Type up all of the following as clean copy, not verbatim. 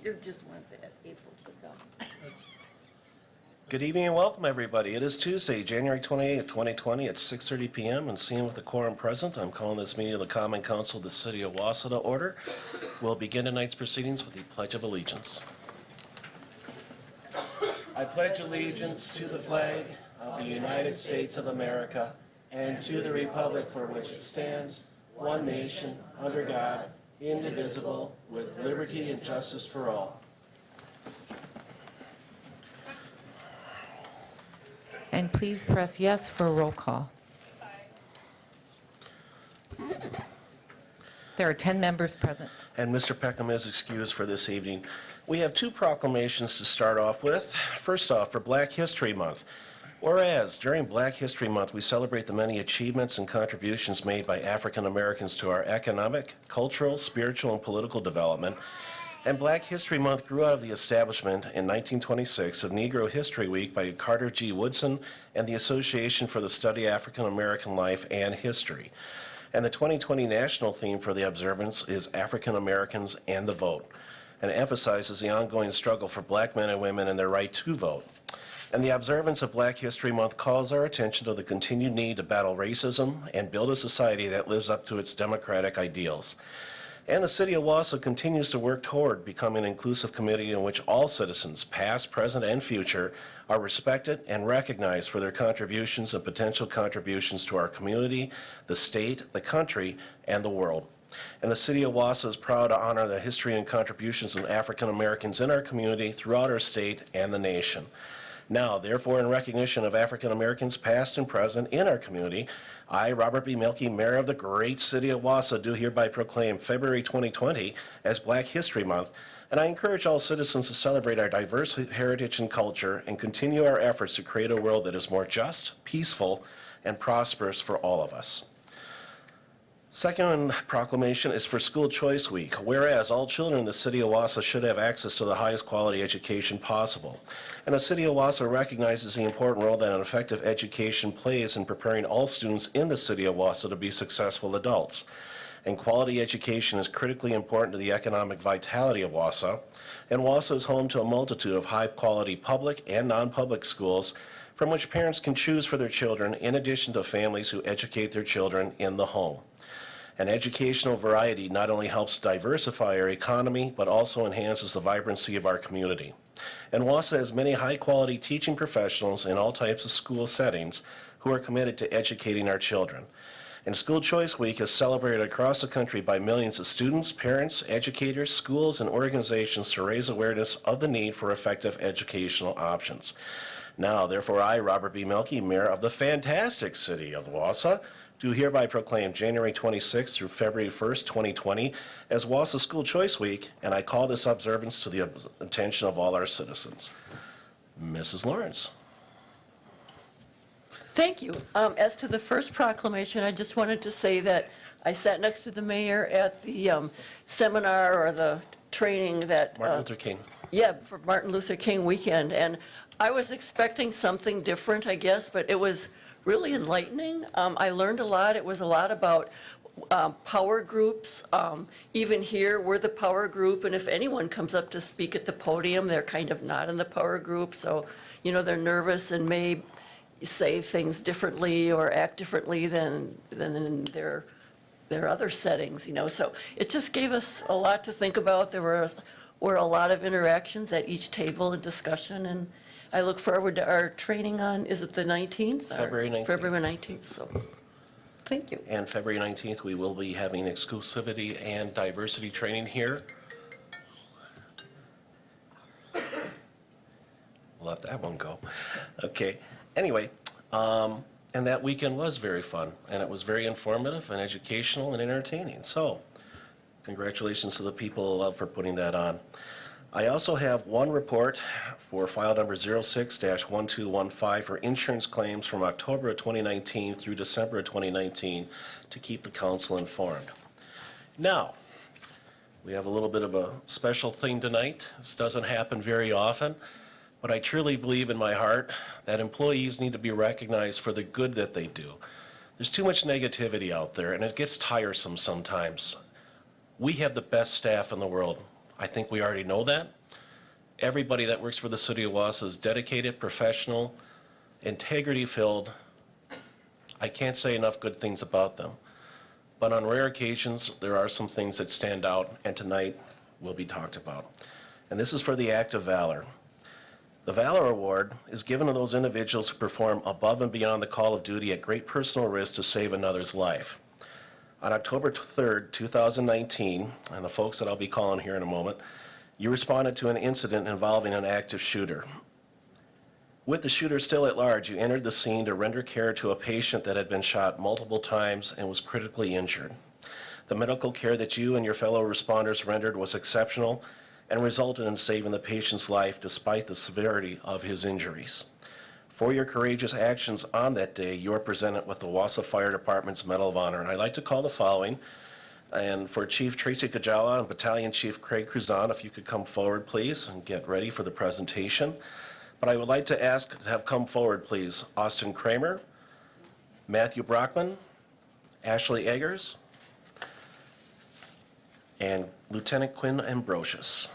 You're just one that April took up. Good evening and welcome, everybody. It is Tuesday, January 28th, 2020 at 6:30 p.m. and seeing with the quorum present, I'm calling this meeting of the Common Council of the City of Wausau to order. We'll begin tonight's proceedings with the Pledge of Allegiance. I pledge allegiance to the flag of the United States of America and to the republic for which it stands, one nation, under God, indivisible, with liberty and justice for all. And please press yes for a roll call. There are 10 members present. And Mr. Peckham is excused for this evening. We have two proclamations to start off with. First off, for Black History Month. Whereas, during Black History Month, we celebrate the many achievements and contributions made by African Americans to our economic, cultural, spiritual, and political development. And Black History Month grew out of the establishment in 1926 of Negro History Week by Carter G. Woodson and the Association for the Study of African American Life and History. And the 2020 national theme for the observance is African Americans and the Vote, and emphasizes the ongoing struggle for black men and women and their right to vote. And the observance of Black History Month calls our attention to the continued need to battle racism and build a society that lives up to its democratic ideals. And the City of Wausau continues to work toward becoming an inclusive community in which all citizens, past, present, and future, are respected and recognized for their contributions and potential contributions to our community, the state, the country, and the world. And the City of Wausau is proud to honor the history and contributions of African Americans in our community, throughout our state, and the nation. Now, therefore, in recognition of African Americans past and present in our community, I, Robert B. Mielke, Mayor of the great City of Wausau, do hereby proclaim February 2020 as Black History Month, and I encourage all citizens to celebrate our diverse heritage and culture and continue our efforts to create a world that is more just, peaceful, and prosperous for all of us. Second proclamation is for School Choice Week. Whereas all children in the City of Wausau should have access to the highest quality education possible. And the City of Wausau recognizes the important role that an effective education plays in preparing all students in the City of Wausau to be successful adults. And quality education is critically important to the economic vitality of Wausau. And Wausau is home to a multitude of high-quality public and non-public schools from which parents can choose for their children, in addition to families who educate their children in the home. And educational variety not only helps diversify our economy, but also enhances the vibrancy of our community. And Wausau has many high-quality teaching professionals in all types of school settings who are committed to educating our children. And School Choice Week is celebrated across the country by millions of students, parents, educators, schools, and organizations to raise awareness of the need for effective educational options. Now, therefore, I, Robert B. Mielke, Mayor of the fantastic City of Wausau, do hereby proclaim January 26th through February 1st, 2020 as Wausau School Choice Week, and I call this observance to the attention of all our citizens. Mrs. Lawrence. Thank you. As to the first proclamation, I just wanted to say that I sat next to the mayor at the seminar or the training that... Martin Luther King. Yeah, for Martin Luther King weekend, and I was expecting something different, I guess, but it was really enlightening. I learned a lot. It was a lot about power groups. Even here, we're the power group, and if anyone comes up to speak at the podium, they're kind of not in the power group, so, you know, they're nervous and may say things differently or act differently than in their other settings, you know. So it just gave us a lot to think about. There were a lot of interactions at each table and discussion, and I look forward to our training on, is it the 19th? February 19th. February 19th, so thank you. And February 19th, we will be having exclusivity and diversity training here. Let that one go. Okay. Anyway, and that weekend was very fun, and it was very informative and educational and entertaining. So, congratulations to the people for putting that on. I also have one report for file number 06-1215 for insurance claims from October of 2019 through December of 2019 to keep the council informed. Now, we have a little bit of a special thing tonight. This doesn't happen very often, but I truly believe in my heart that employees need to be recognized for the good that they do. There's too much negativity out there, and it gets tiresome sometimes. We have the best staff in the world. I think we already know that. Everybody that works for the city of Wausau is dedicated, professional, integrity-filled. I can't say enough good things about them. But on rare occasions, there are some things that stand out, and tonight will be talked about. And this is for the act of valor. The Valor Award is given to those individuals who perform above and beyond the call of duty at great personal risk to save another's life. On October 3rd, 2019, and the folks that I'll be calling here in a moment, you responded to an incident involving an active shooter. With the shooter still at large, you entered the scene to render care to a patient that had been shot multiple times and was critically injured. The medical care that you and your fellow responders rendered was exceptional and resulted in saving the patient's life despite the severity of his injuries. For your courageous actions on that day, you are presented with the Wausau Fire Department's Medal of Honor. And I'd like to call the following. And for Chief Tracy Kajawa and Battalion Chief Craig Cruzan, if you could come forward, please, and get ready for the presentation. But I would like to ask to have come forward, please, Austin Kramer, Matthew Brockman, Ashley Eggers, and Lieutenant Quinn Ambrosius.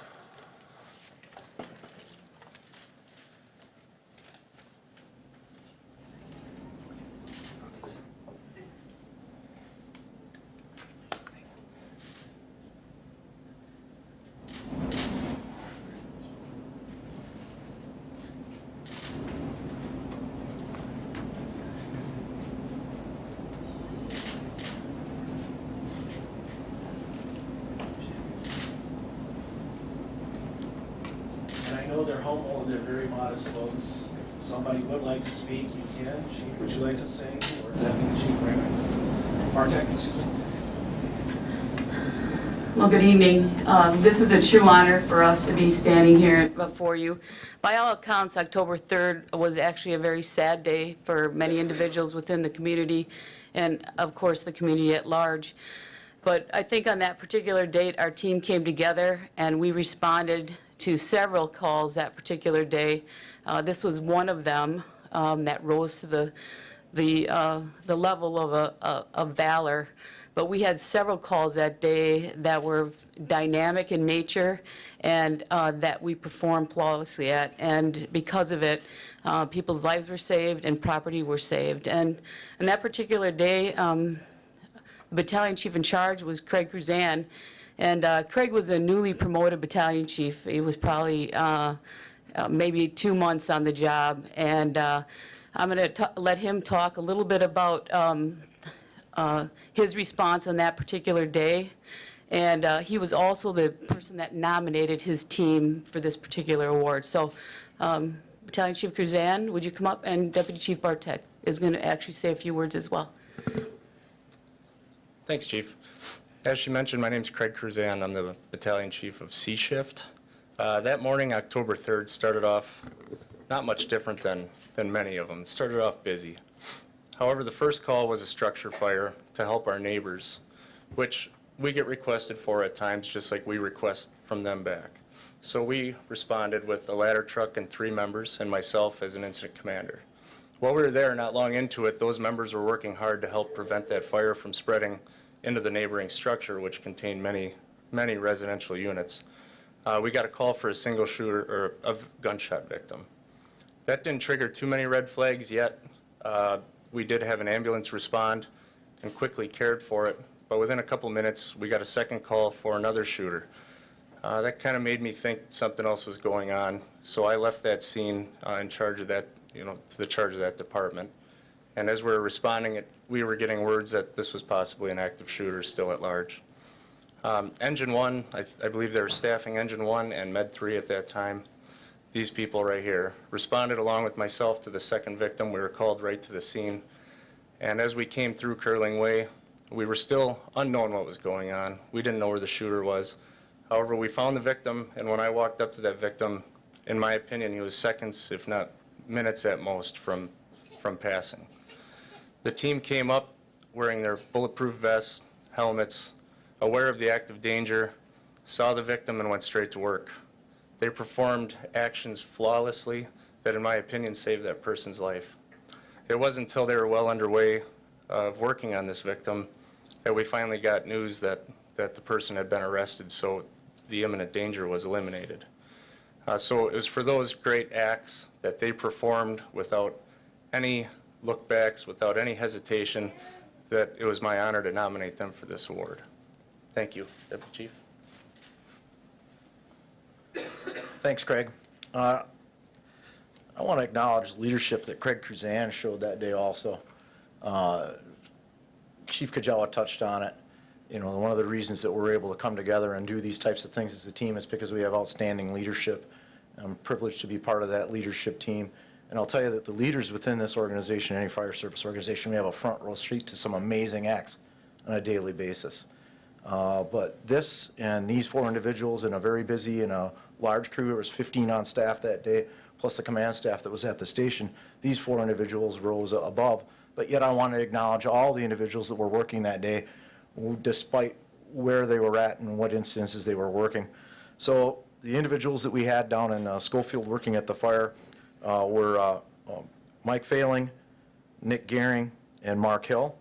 And I know they're humble and they're very modest folks. If somebody would like to speak, you can. Chief, would you like to say anything? Or Deputy Chief Raymond? Bartek, excuse me. Well, good evening. This is a true honor for us to be standing here before you. By all accounts, October 3rd was actually a very sad day for many individuals within the community and, of course, the community at large. But I think on that particular date, our team came together and we responded to several calls that particular day. This was one of them that rose to the level of valor. But we had several calls that day that were dynamic in nature and that we performed flawlessly at. And because of it, people's lives were saved and property were saved. And on that particular day, the battalion chief in charge was Craig Cruzan. And Craig was a newly promoted battalion chief. He was probably maybe 2 months on the job. And I'm going to let him talk a little bit about his response on that particular day. And he was also the person that nominated his team for this particular award. So Battalion Chief Cruzan, would you come up? And Deputy Chief Bartek is going to actually say a few words as well. Thanks, Chief. As she mentioned, my name's Craig Cruzan. I'm the Battalion Chief of C Shift. That morning, October 3rd, started off not much different than many of them. It started off busy. However, the first call was a structure fire to help our neighbors, which we get requested for at times, just like we request from them back. So we responded with a ladder truck and 3 members and myself as an incident commander. While we were there, not long into it, those members were working hard to help prevent that fire from spreading into the neighboring structure, which contained many residential units. We got a call for a single shooter or a gunshot victim. That didn't trigger too many red flags yet. We did have an ambulance respond and quickly cared for it, but within a couple minutes, we got a second call for another shooter. That kind of made me think something else was going on, so I left that scene in charge of that, to the charge of that department. And as we were responding, we were getting words that this was possibly an active shooter still at large. Engine 1, I believe they were staffing Engine 1 and Med 3 at that time. These people right here responded along with myself to the second victim. We were called right to the scene. And as we came through Curling Way, we were still unknown what was going on. We didn't know where the shooter was. However, we found the victim, and when I walked up to that victim, in my opinion, he was seconds, if not minutes at most, from passing. The team came up wearing their bulletproof vests, helmets, aware of the active danger, saw the victim, and went straight to work. They performed actions flawlessly that, in my opinion, saved that person's life. It wasn't until they were well underway of working on this victim that we finally got news that the person had been arrested. So the imminent danger was eliminated. So it was for those great acts that they performed without any lookbacks, without any hesitation, that it was my honor to nominate them for this award. Thank you, Deputy Chief. Thanks, Craig. I want to acknowledge the leadership that Craig Cruzan showed that day also. Chief Kajawa touched on it. You know, one of the reasons that we're able to come together and do these types of things as a team is because we have outstanding leadership. I'm privileged to be part of that leadership team. And I'll tell you that the leaders within this organization, any fire service organization, we have a front row seat to some amazing acts on a daily basis. But this and these 4 individuals in a very busy and a large crew, there was 15 on staff that day, plus the command staff that was at the station. These 4 individuals rose above. But yet I want to acknowledge all the individuals that were working that day, despite where they were at and what instances they were working. So the individuals that we had down in Schofield working at the fire were Mike Failing, Nick Gehring, and Mark Hill.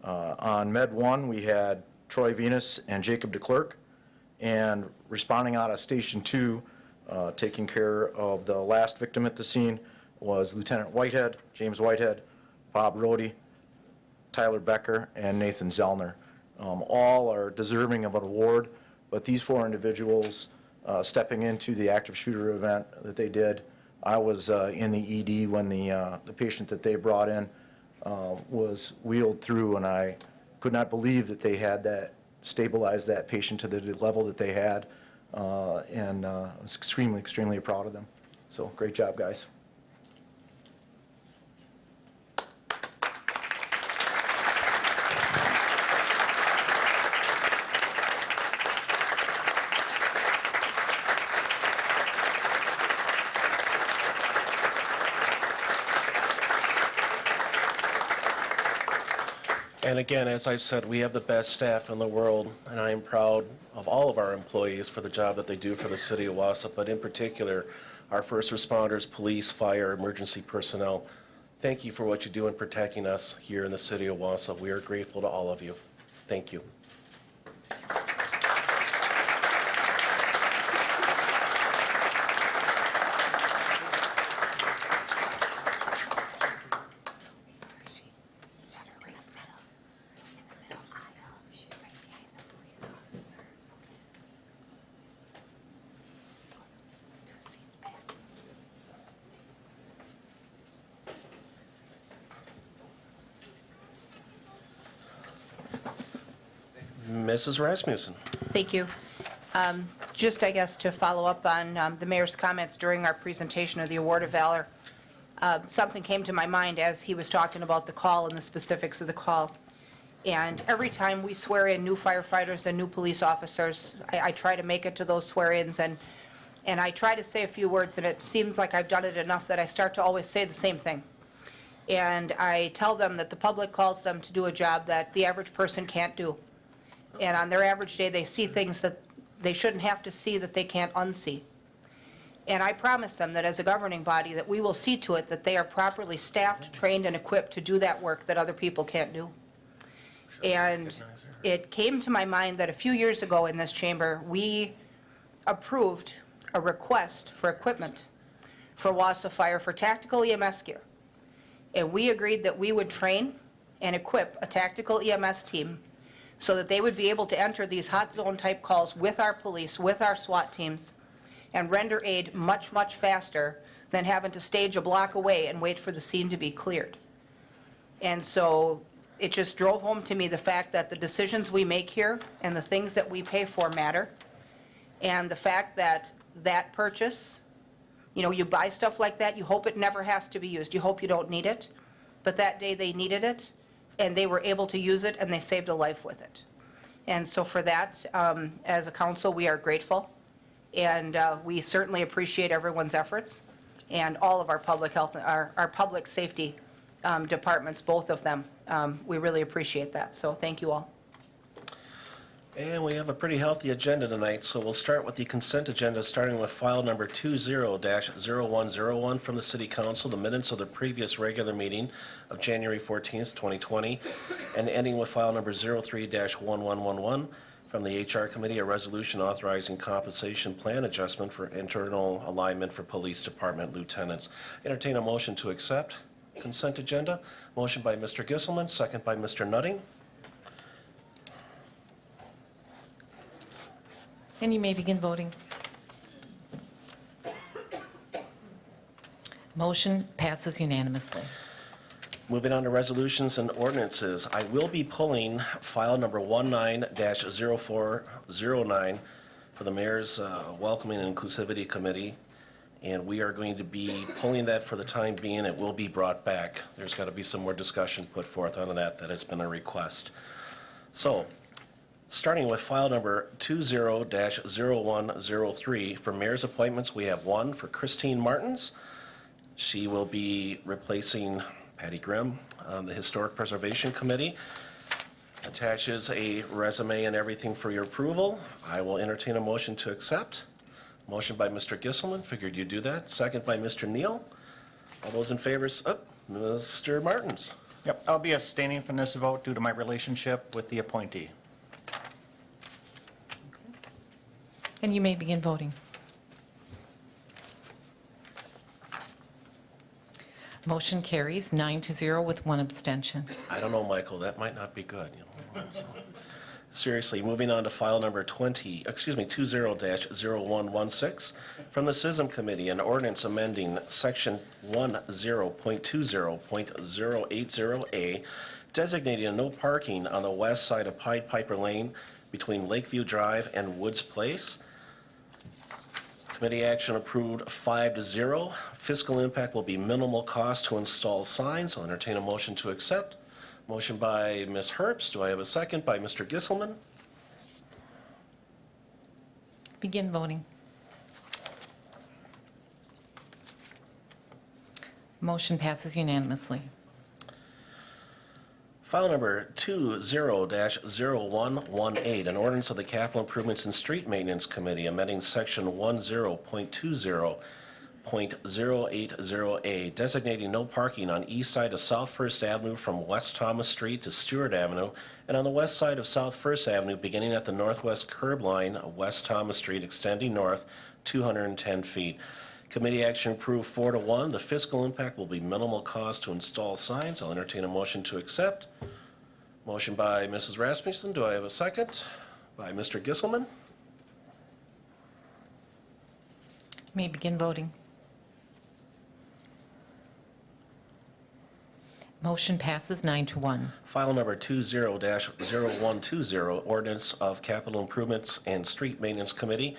On Med 1, we had Troy Venus and Jacob DeClerc. And responding out of Station 2, taking care of the last victim at the scene was Lieutenant Whitehead, James Whitehead, Bob Rohde, Tyler Becker, and Nathan Zellner. All are deserving of an award, but these 4 individuals stepping into the active shooter event that they did. I was in the ED when the patient that they brought in was wheeled through, and I could not believe that they had that stabilized that patient to the level that they had, and I was extremely, extremely proud of them. So great job, guys. And again, as I've said, we have the best staff in the world, and I am proud of all of our employees for the job that they do for the city of Wausau, but in particular, our first responders, police, fire, emergency personnel. Thank you for what you do in protecting us here in the city of Wausau. We are grateful to all of you. Thank you. Mrs. Rasmussen. Thank you. Just, I guess, to follow up on the mayor's comments during our presentation of the Award of Valor, something came to my mind as he was talking about the call and the specifics of the call. And every time we swear in new firefighters and new police officers, I try to make it to those swear-ins, and I try to say a few words, and it seems like I've done it enough that I start to always say the same thing. And I tell them that the public calls them to do a job that the average person can't do. And on their average day, they see things that they shouldn't have to see, that they can't unsee. And I promise them that as a governing body, that we will see to it that they are properly staffed, trained, and equipped to do that work that other people can't do. And it came to my mind that a few years ago in this chamber, we approved a request for equipment for Wausau Fire for tactical EMS gear. And we agreed that we would train and equip a tactical EMS team so that they would be able to enter these hot zone type calls with our police, with our SWAT teams, and render aid much, much faster than having to stage a block away and wait for the scene to be cleared. And so it just drove home to me the fact that the decisions we make here and the things that we pay for matter, and the fact that that purchase, you know, you buy stuff like that, you hope it never has to be used. You hope you don't need it. But that day they needed it, and they were able to use it, and they saved a life with it. And so for that, as a council, we are grateful, and we certainly appreciate everyone's efforts, and all of our public health, our public safety departments, both of them. We really appreciate that, so thank you all. And we have a pretty healthy agenda tonight, so we'll start with the consent agenda, starting with file number 20-0101 from the City Council, the minutes of the previous regular meeting of January 14th, 2020, and ending with file number 03-1111 From the HR Committee, a resolution authorizing compensation plan adjustment for internal alignment for Police Department lieutenants. Entertain a motion to accept consent agenda. Motion by Mr. Gisselman, second by Mr. Nutting. And you may begin voting. Motion passes unanimously. Moving on to resolutions and ordinances, I will be pulling file number 19-0409 for the Mayor's Welcoming and Inclusivity Committee, and we are going to be pulling that for the time being. It will be brought back. There's got to be some more discussion put forth on that. That has been a request. So, starting with file number 20-0103, for mayor's appointments, we have one for Christine Martins. She will be replacing Patty Grimm on the Historic Preservation Committee. Attaches a resume and everything for your approval. I will entertain a motion to accept. Motion by Mr. Gisselman, figured you'd do that. Second by Mr. Neal. All those in favor, Mr. Martins. Yep, I'll be abstaining from this vote due to my relationship with the appointee. And you may begin voting. Motion carries 9-0 with one abstention. I don't know, Michael, that might not be good, you know. So, seriously, moving on to file number 20-0116 from the CISM Committee, an ordinance amending section 10.20.080A, designating no parking on the west side of Pied Piper Lane between Lakeview Drive and Woods Place. Committee action approved 5-0. Fiscal impact will be minimal cost to install signs. I'll entertain a motion to accept. Motion by Ms. Herbst. Do I have a second? By Mr. Gisselman. Begin voting. Motion passes unanimously. File number 20-0118, an ordinance of the Capital Improvements and Street Maintenance Committee amending section 10.20.080A, designating no parking on east side of South First Avenue from West Thomas Street to Stewart Avenue, and on the west side of South First Avenue beginning at the northwest curb line of West Thomas Street extending north 210 feet. Committee action approved 4-1. The fiscal impact will be minimal cost to install signs. I'll entertain a motion to accept. Motion by Mrs. Rasmussen. Do I have a second? By Mr. Gisselman. You may begin voting. Motion passes 9-1. File number 20-0120, ordinance of Capital Improvements and Street Maintenance Committee.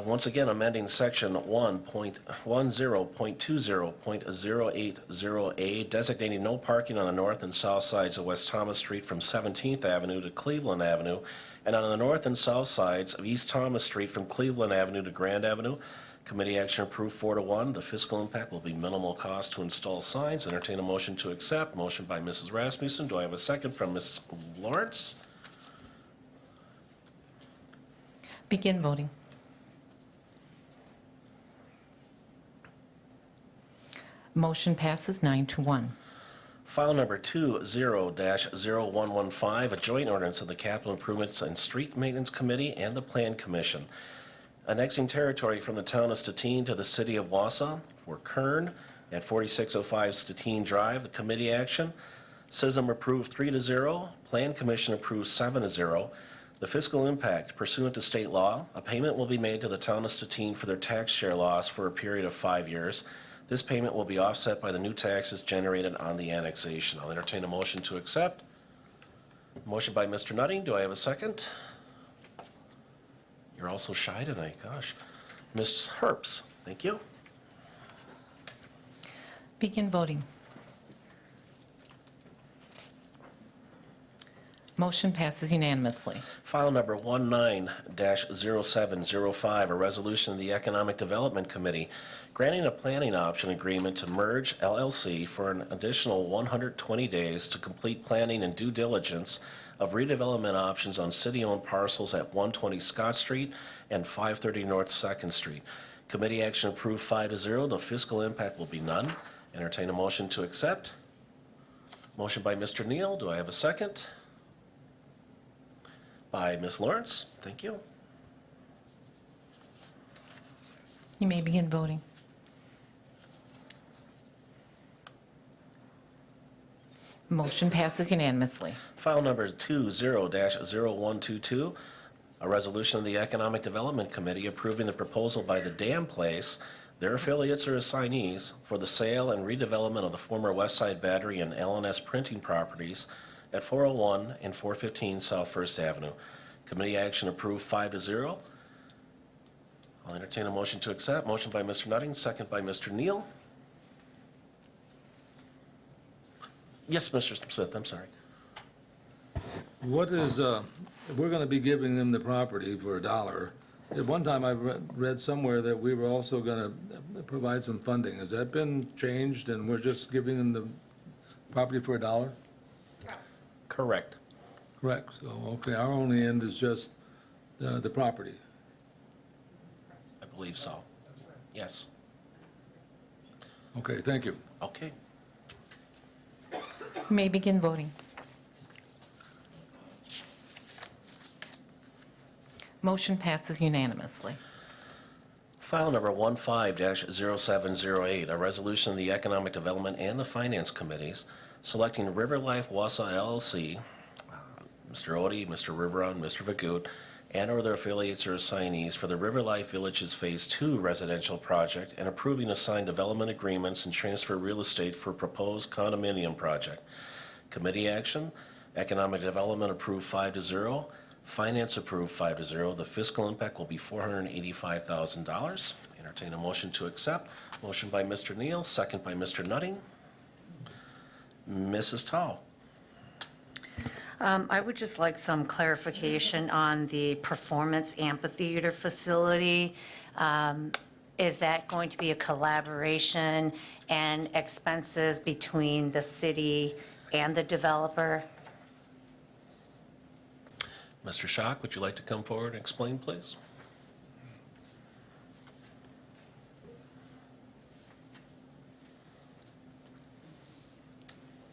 Once again, amending section 1.10.20.080A, designating no parking on the north and south sides of West Thomas Street from 17th Avenue to Cleveland Avenue, and on the north and south sides of East Thomas Street from Cleveland Avenue to Grand Avenue. Committee action approved 4-1. The fiscal impact will be minimal cost to install signs. Entertain a motion to accept. Motion by Mrs. Rasmussen. Do I have a second from Ms. Lawrence? Begin voting. Motion passes 9-1. File number 20-0115, a joint ordinance of the Capital Improvements and Street Maintenance Committee and the Plan Commission, annexing territory from the town of Stettin to the city of Wausau for Kern at 4605 Stettin Drive. The committee action, CISM approved 3-0, Plan Commission approved 7-0. The fiscal impact pursuant to state law, a payment will be made to the town of Stettin for their tax share loss for a period of 5 years. This payment will be offset by the new taxes generated on the annexation. I'll entertain a motion to accept. Motion by Mr. Nutting. Do I have a second? You're also shy tonight, gosh. Ms. Herbst, thank you. Begin voting. Motion passes unanimously. File number 19-0705, a resolution of the Economic Development Committee granting a planning option agreement to Merge LLC for an additional 120 days to complete planning and due diligence of redevelopment options on city-owned parcels at 120 Scott Street and 530 North 2nd Street. Committee action approved 5-0. The fiscal impact will be none. Entertain a motion to accept. Motion by Mr. Neal. Do I have a second? by Ms. Lawrence. Thank you. You may begin voting. Motion passes unanimously. File number 20-0122, a resolution of the Economic Development Committee approving the proposal by the Dam Place, their affiliates or assignees, for the sale and redevelopment of the former West Side Battery and L&S printing properties at 401 and 415 South First Avenue. Committee action approved 5-0. I'll entertain a motion to accept. Motion by Mr. Nutting, second by Mr. Neal. Yes, Mr. Smith, I'm sorry. What is, we're going to be giving them the property for $1. At one time, I read somewhere that we were also going to provide some funding. Has that been changed, and we're just giving them the property for $1? Correct. Correct. So, okay, our only end is just the property. I believe so. Yes. Okay, thank you. Okay. You may begin voting. Motion passes unanimously. File number 15-0708, a resolution of the Economic Development and the Finance Committees selecting River Life Wausau LLC, Mr. Odie, Mr. Riveron, Mr. Vagut, and/or their affiliates or assignees for the River Life Villages Phase 2 residential project and approving assigned development agreements and transfer real estate for proposed condominium project. Committee action, Economic Development approved 5-0, Finance approved 5-0. The fiscal impact will be $485,000. Entertain a motion to accept. Motion by Mr. Neal, second by Mr. Nutting. Mrs. Tao. I would just like some clarification on the performance amphitheater facility. Is that going to be a collaboration and expenses between the city and the developer? Mr. Schock, would you like to come forward and explain, please?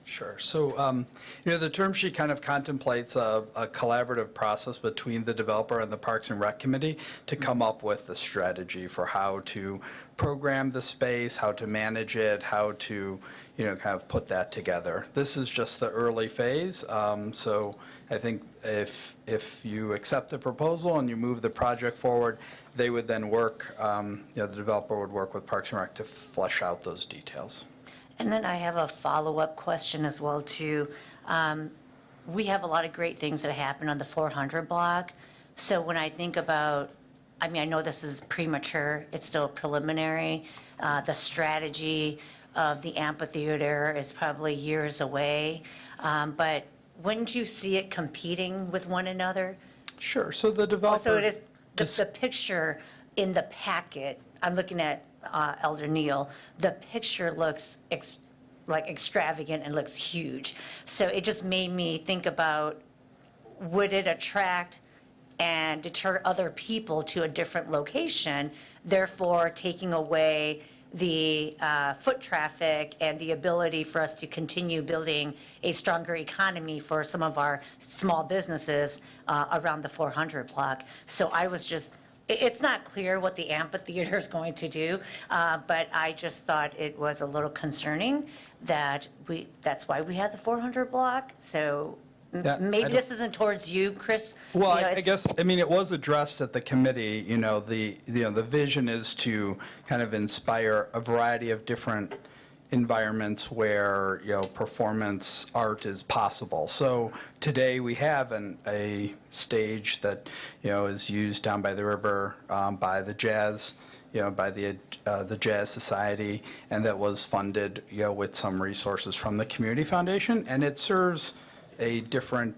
Sure. So, the term sheet kind of contemplates a collaborative process between the developer and the Parks and Rec Committee to come up with the strategy for how to program the space, how to manage it, how to, kind of put that together. This is just the early phase. So I think if you accept the proposal and you move the project forward, they would then work, the developer would work with Parks and Rec to flesh out those details. And then I have a follow-up question as well, too. We have a lot of great things that happen on the 400 block. So when I think about, I know this is premature, it's still preliminary. The strategy of the amphitheater is probably years away. But wouldn't you see it competing with one another? Sure. So the developer. So it is, the picture in the packet, I'm looking at Elder Neal, the picture looks like extravagant and looks huge. So it just made me think about, would it attract and deter other people to a different location, therefore taking away the foot traffic and the ability for us to continue building a stronger economy for some of our small businesses around the 400 block. So I was just, it's not clear what the amphitheater is going to do, but I just thought it was a little concerning that that's why we have the 400 block. So maybe this isn't towards you, Chris. Well, I it's- guess, it was addressed at the committee, the vision is to kind of inspire a variety of different environments where, performance art is possible. So today we have a stage that, is used down by the river by the jazz, by the Jazz Society, and that was funded, with some resources from the Community Foundation, and it serves a different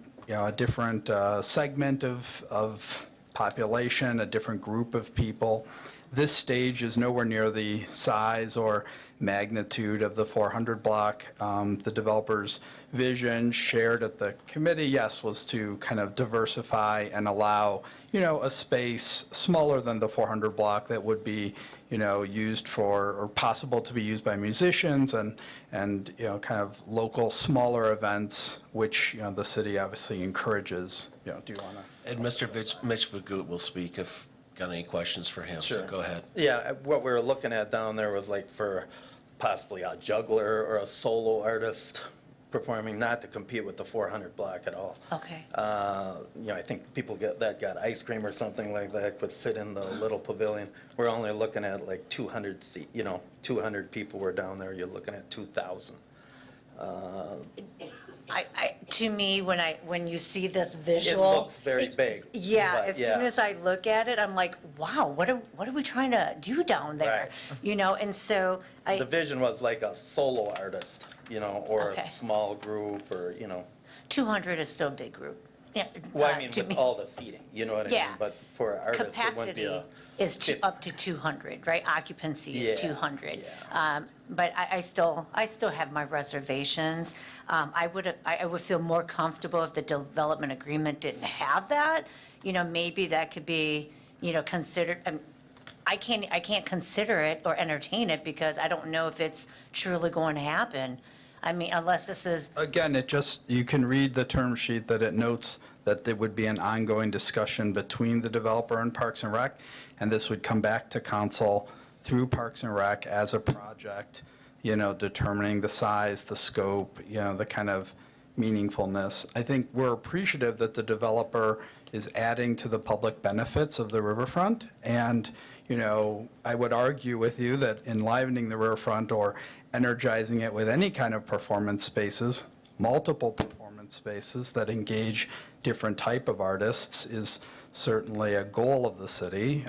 segment of population, a different group of people. This stage is nowhere near the size or magnitude of the 400 block. The developer's vision shared at the committee, yes, was to kind of diversify and allow, a space smaller than the 400 block that would be, used for, or possible to be used by musicians and kind of local smaller events, which, the city obviously encourages. Do you want to? And Mr. Mitch Vagut will speak if got any questions for him, so Sure. go ahead. Yeah, what we were looking at down there was like for possibly a juggler or a solo artist performing, not to compete with the 400 block at all. Okay. I think people got ice cream or something like that could sit in the little pavilion. We're only looking at like 200 seat, 200 people were down there, you're looking at 2,000. To me, when you see this It visual. looks very big. Yeah, but as soon as I look at it, I'm like, wow, what are we trying to do down there? Right. And so The vision was like a solo artist, or Okay. a small group or, 200 is still a big group. Yeah. well, I mean, to with me. all the seating, you know what I mean? Yeah. But for artists, it wouldn't be Capacity a. is fif- up to 200, right? Occupancy is Yeah, 200. yeah. But I still have my reservations. I would feel more comfortable if the development agreement didn't have that. Maybe that could be, considered. I can't consider it or entertain it because I don't know if it's truly going to happen. I mean, unless this is, Again, you can read the term sheet that it notes that there would be an ongoing discussion between the developer and Parks and Rec, and this would come back to council through Parks and Rec as a project, determining the size, the scope, the kind of meaningfulness. I think we're appreciative that the developer is adding to the public benefits of the riverfront, and, I would argue with you that enlivening the riverfront or energizing it with any kind of performance spaces, multiple performance spaces that engage different type of artists is certainly a goal of the city.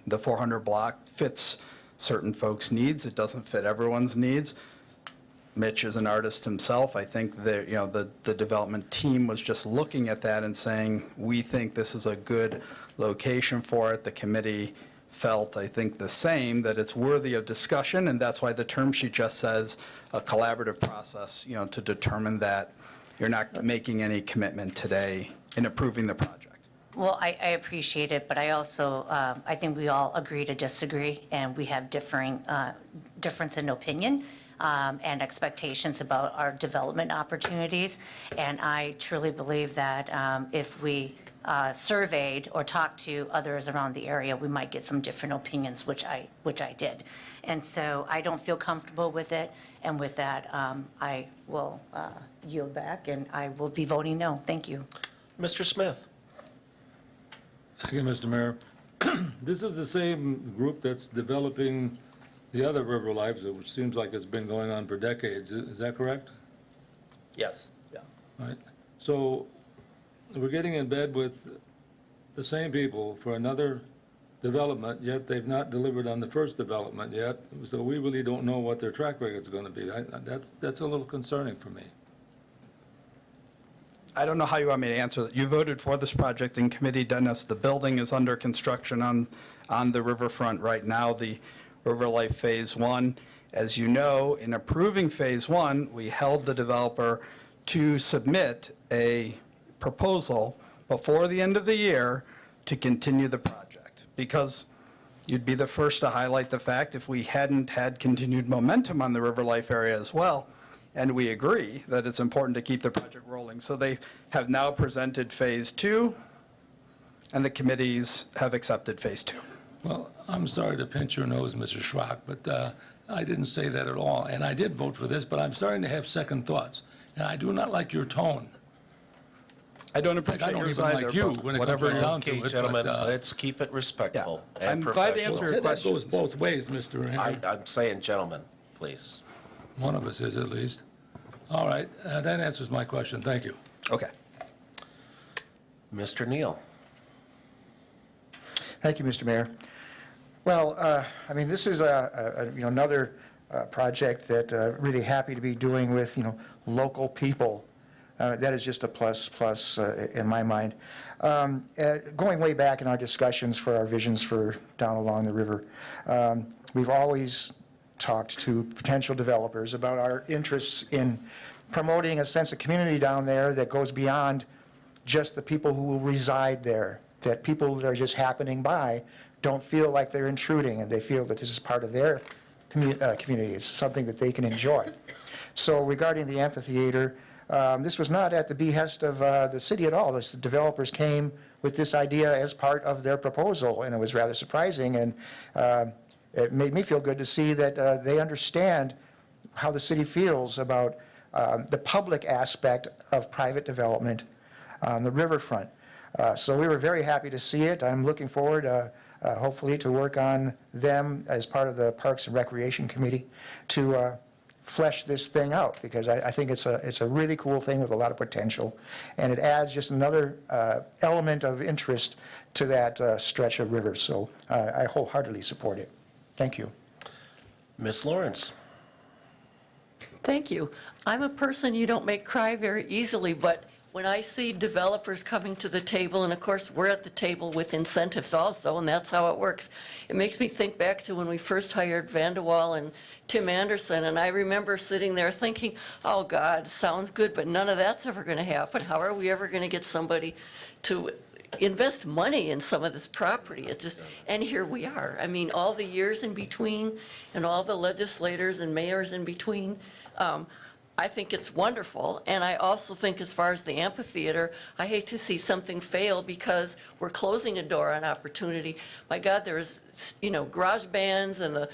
The 400 block fits certain folks' needs. It doesn't fit everyone's needs. Mitch is an artist himself. I think the development team was just looking at that and saying, we think this is a good location for it. The committee felt, I think, the same, that it's worthy of discussion, and that's why the term sheet just says a collaborative process, to determine that you're not making any commitment today in approving the project. well, I appreciate it, but I also, I think we all agree to disagree, and we have difference in opinion and expectations about our development opportunities. And I truly believe that if we surveyed or talked to others around the area, we might get some different opinions, which I did. And so I don't feel comfortable with it, and with that, I will yield back, and I will be voting no. Thank you. Mr. Smith? Thank you, Mr. Mayor. This is the same group that's developing the other River Lives, which seems like it's been going on for decades. Is that correct? Yes, yeah. Right. So we're getting in bed with the same people for another development, yet they've not delivered on the first development yet. So we really don't know what their track record is going to be. That's a little concerning for me. I don't know how you want me to answer that. You voted for this project in committee, Dennis. The building is under construction on the riverfront right now, the River Life Phase 1. As you know, in approving Phase 1, we held the developer to submit a proposal before the end of the year to continue the project, because you'd be the first to highlight the fact if we hadn't had continued momentum on the River Life area as well, and we agree that it's important to keep the project rolling. So they have now presented Phase 2, and the committees have accepted Phase 2. Well, I'm sorry to pinch your nose, Mr. Schrock, but I didn't say that at all. And I did vote for this, but I'm starting to have second thoughts. And I do not like your tone. I don't Like, I appreciate don't yours even either, like you but when it comes whatever right you- down to Okay, it. gentlemen, but, let's keep it respectful Yeah, and I'm glad to professional. answer your that goes questions. both ways, Mr. Henry. I'm saying gentlemen, please. One of us is at least. All right, that answers my question. Thank you. Okay. Mr. Neal? Thank you, Mr. Mayor. Well, this is another project that really happy to be doing with, local people. That is just a plus in my mind. Going way back in our discussions for our visions for down along the river, we've always talked to potential developers about our interests in promoting a sense of community down there that goes beyond just the people who reside there, that people that are just happening by don't feel like they're intruding, and they feel that this is part of their community. It's something that they can enjoy. So regarding the amphitheater, This was not at the behest of the city at all. The developers came with this idea as part of their proposal, and it was rather surprising, and it made me feel good to see that they understand how the city feels about the public aspect of private development on the riverfront. So we were very happy to see it. I'm looking forward, hopefully, to work on them as part of the Parks and Recreation Committee to flesh this thing out, because I think it's a really cool thing with a lot of potential, and it adds just another element of interest to that stretch of rivers. So I wholeheartedly support it. Thank you. Ms. Lawrence? Thank you. I'm a person you don't make cry very easily, but when I see developers coming to the table, and of course, we're at the table with incentives also, and that's how it works, it makes me think back to when we first hired Vanderwall and Tim Anderson, and I remember sitting there thinking, oh, God, sounds good, but none of that's ever going to happen. How are we ever going to get somebody to invest money in some of this property? It just, and here we are. I mean, all the years in between, and all the legislators and mayors in between, I think it's wonderful, and I also think as far as the amphitheater, I hate to see something fail because we're closing a door on opportunity. My God, there's, garage bands and the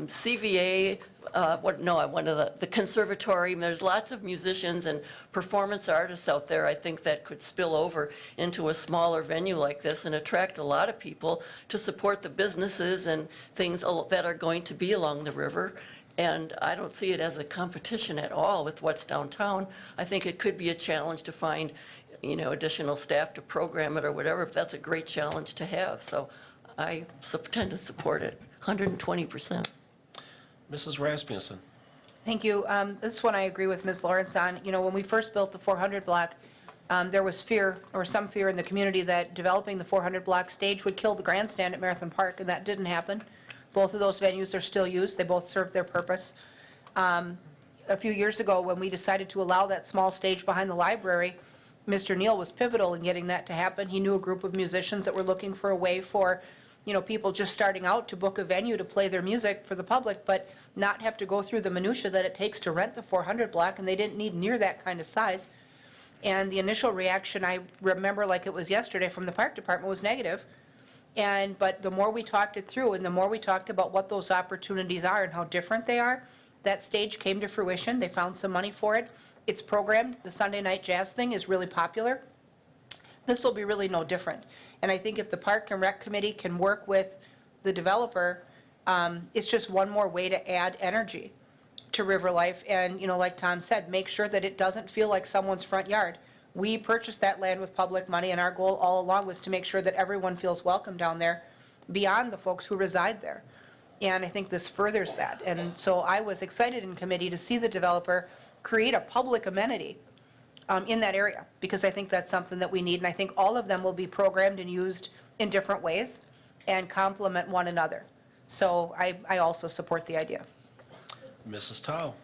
CVA, the conservatory. There's lots of musicians and performance artists out there, I think, that could spill over into a smaller venue like this and attract a lot of people to support the businesses and things that are going to be along the river. And I don't see it as a competition at all with what's downtown. I think it could be a challenge to find, additional staff to program it or whatever, but that's a great challenge to have. So I tend to support it, 120%. Mrs. Rasmussen? Thank you. This one I agree with Ms. Lawrence on. When we first built the 400 block, there was fear, or some fear in the community, that developing the 400 block stage would kill the grandstand at Marathon Park, and that didn't happen. Both of those venues are still used. They both serve their purpose. A few years ago, when we decided to allow that small stage behind the library, Mr. Neal was pivotal in getting that to happen. He knew a group of musicians that were looking for a way for, people just starting out to book a venue to play their music for the public, but not have to go through the minutia that it takes to rent the 400 block, and they didn't need near that kind of size. And the initial reaction, I remember like it was yesterday, from the park department was negative. But the more we talked it through, and the more we talked about what those opportunities are and how different they are, that stage came to fruition. They found some money for it. It's programmed. The Sunday night jazz thing is really popular. This will be really no different. And I think if the Park and Rec Committee can work with the developer, it's just one more way to add energy to river life. And, like Tom said, make sure that it doesn't feel like someone's front yard. We purchased that land with public money, and our goal all along was to make sure that everyone feels welcome down there beyond the folks who reside there. And I think this furthers that. And so I was excited in committee to see the developer create a public amenity in that area, because I think that's something that we need. And I think all of them will be programmed and used in different ways and complement one another. So I also support the idea. Mrs. Tao?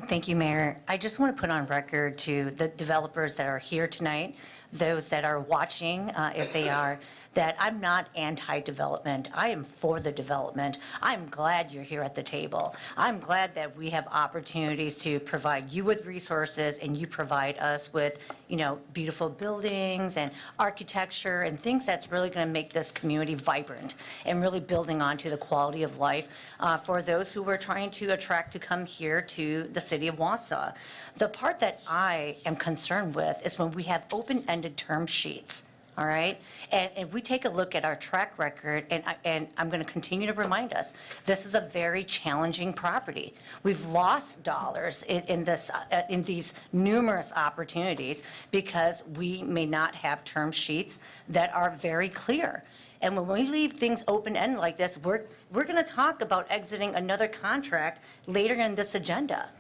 Thank you, Mayor. I just want to put on record to the developers that are here tonight, those that are watching, if they are, that I'm not anti-development. I am for the development. I'm glad you're here at the table. I'm glad that we have opportunities to provide you with resources, and you provide us with, beautiful buildings and architecture and things that's really going to make this community vibrant and really building onto the quality of life for those who we're trying to attract to come here to the city of Wausau. The part that I am concerned with is when we have open-ended term sheets. All right? And if we take a look at our track record, and I'm going to continue to remind us, this is a very challenging property. We've lost dollars in these numerous opportunities because we may not have term sheets that are very clear. And when we leave things open-ended like this, we're going to talk about exiting another contract later in this agenda.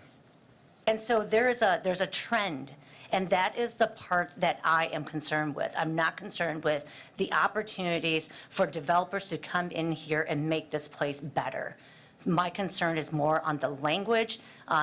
And so there's a trend. And that is the part that I am concerned with. I'm not concerned with the opportunities for developers to come in here and make this place better. My concern is more on the language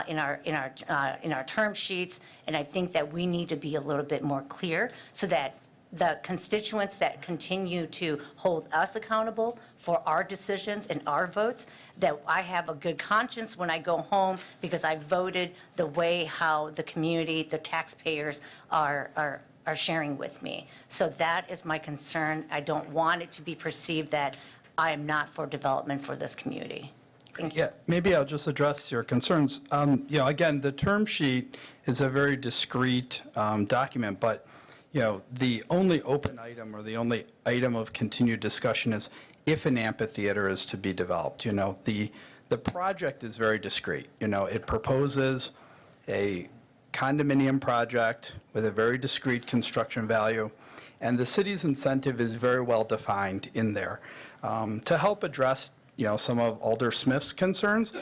in our term sheets, and I think that we need to be a little bit more clear so that the constituents that continue to hold us accountable for our decisions and our votes, that I have a good conscience when I go home because I voted the way how the community, the taxpayers are sharing with me. So that is my concern. I don't want it to be perceived that I am not for development for this community. Thank you. Yeah, maybe I'll just address your concerns. Again, the term sheet is a very discrete document, but, the only open item or the only item of continued discussion is if an amphitheater is to be developed. The project is very discrete. It proposes a condominium project with a very discrete construction value, and the city's incentive is very well defined in there. To help address some of Alder Smith's concerns,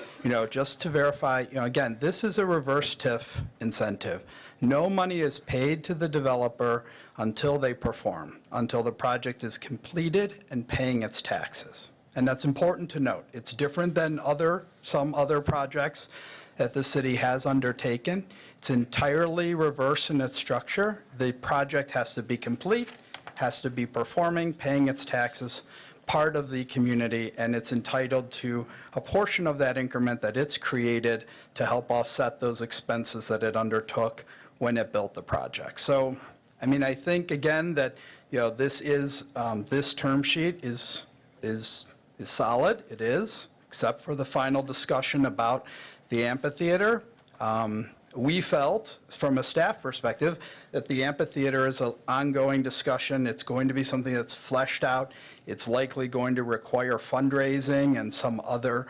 just to verify, again, this is a reverse TIF incentive. No money is paid to the developer until they perform, until the project is completed and paying its taxes. And that's important to note. It's different than some other projects that the city has undertaken. It's entirely reverse in its structure. The project has to be complete, has to be performing, paying its taxes, part of the community, and it's entitled to a portion of that increment that it's created to help offset those expenses that it undertook when it built the project. So, I think, again, that, this term sheet is solid. It is, except for the final discussion about the amphitheater. We felt, from a staff perspective, that the amphitheater is an ongoing discussion. It's going to be something that's fleshed out. It's likely going to require fundraising and some other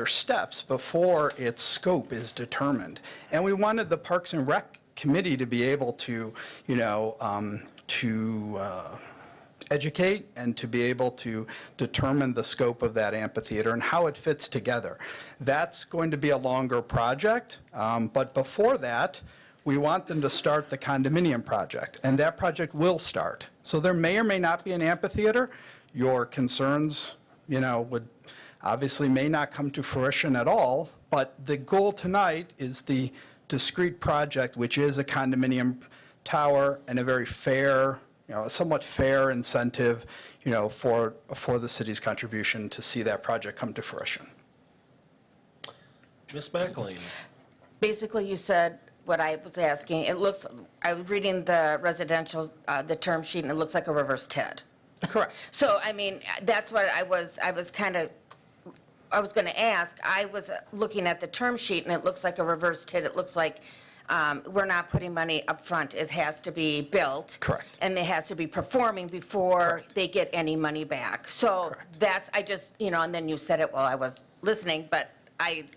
steps before its scope is determined. And we wanted the Parks and Rec Committee to be able to, educate and to be able to determine the scope of that amphitheater and how it fits together. That's going to be a longer project, but before that, we want them to start the condominium project, and that project will start. So there may or may not be an amphitheater. Your concerns, would obviously may not come to fruition at all, but the goal tonight is the discrete project, which is a condominium tower and a very fair, a somewhat fair incentive, for the city's contribution to see that project come to fruition. Ms. McElhaney? Basically, you said what I was asking. I was reading the residential, the term sheet, and it looks like a reverse TED. Correct. So, that's what I was going to ask. I was looking at the term sheet, and it looks like a reverse TID. It looks like we're not putting money up front. It has to be built. Correct. And it has to be performing before they get any money back. So Correct. and then you said it while I was listening, but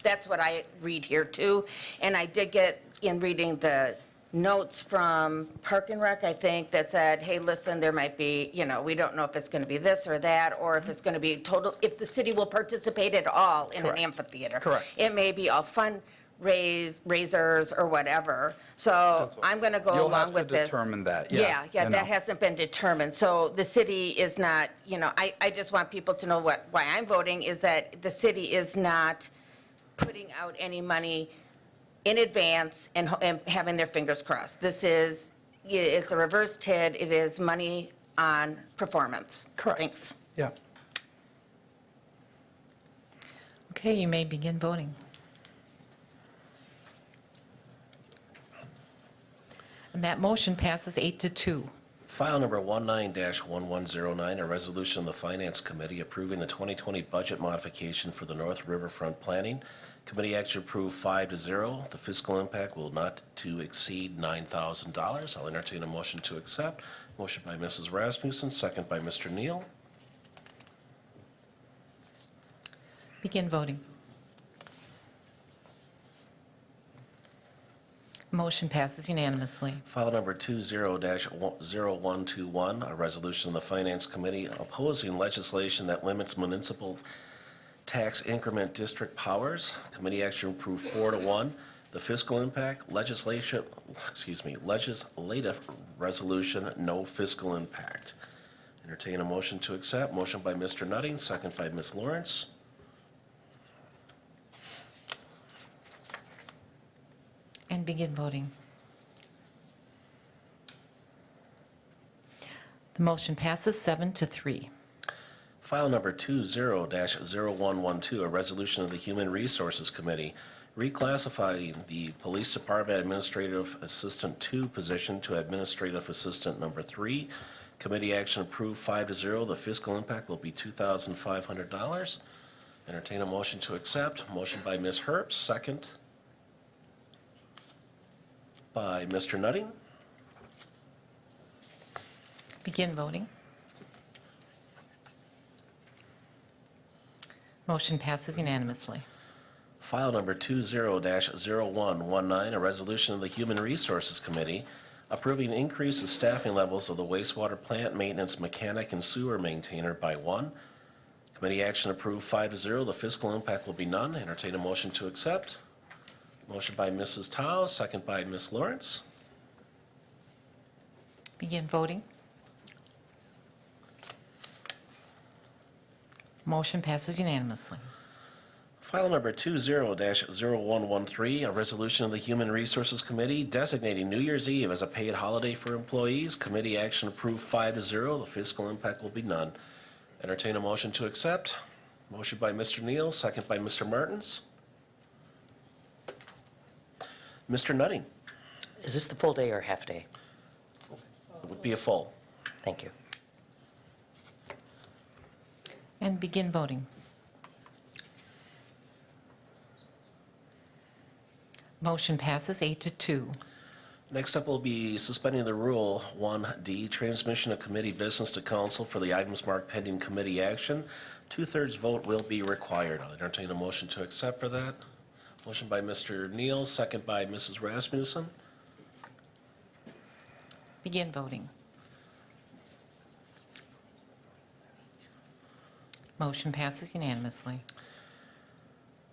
that's what I read here too. And I did get, in reading the notes from Park and Rec, I think, that said, hey, listen, there might be, we don't know if it's going to be this or that, or if it's going to be if the city will participate at all in an Correct. amphitheater. Correct. It may be all fundraisers or whatever. So I'm going to go along with this. You'll have to determine that, Yeah, yeah. that hasn't been determined. So the city is not, I just want people to know why I'm voting is that the city is not putting out any money in advance and having their fingers crossed. It's a reverse TID. It is money on performance. Correct. Thanks. Yeah. Okay, you may begin voting. And that motion passes 8-2. File number 19-1109, a resolution of the Finance Committee approving the 2020 budget modification for the North Riverfront Planning. Committee action approved 5-0. The fiscal impact will not to exceed $9,000. I'll entertain a motion to accept. Motion by Mrs. Rasmussen, second by Mr. Neal. Begin voting. Motion passes unanimously. File number 20-0121, a resolution of the Finance Committee opposing legislation that limits municipal tax increment district powers. Committee action approved 4-1. The fiscal impact, legislative resolution, no fiscal impact. Entertain a motion to accept. Motion by Mr. Nutting, second by Ms. Lawrence. And begin voting. The motion passes 7-3. File number 20-0112, a resolution of the Human Resources Committee reclassifying the Police Department Administrative Assistant 2 position to Administrative Assistant number 3. Committee action approved 5-0. The fiscal impact will be $2,500. Entertain a motion to accept. Motion by Ms. Herbst, second by Mr. Nutting. Begin voting. Motion passes unanimously. File number 20-0119, a resolution of the Human Resources Committee approving increase of staffing levels of the wastewater plant maintenance mechanic and sewer maintainer by 1. Committee action approved 5-0. The fiscal impact will be none. Entertain a motion to accept. Motion by Mrs. Tao, second by Ms. Lawrence. Begin voting. Motion passes unanimously. File number 20-0113, a resolution of the Human Resources Committee designating New Year's Eve as a paid holiday for employees. Committee action approved 5-0. The fiscal impact will be none. Entertain a motion to accept. Motion by Mr. Neal, second by Mr. Martins. Mr. Nutting. Is this the full day or half day? It would be a full. Thank you. And begin voting. Motion passes 8-2. Next up will be suspending the rule 1D, transmission of committee business to council for the items marked pending committee action. 2/3 vote will be required. I'll entertain a motion to accept for that. Motion by Mr. Neal, second by Mrs. Rasmussen. Begin voting. Motion passes unanimously.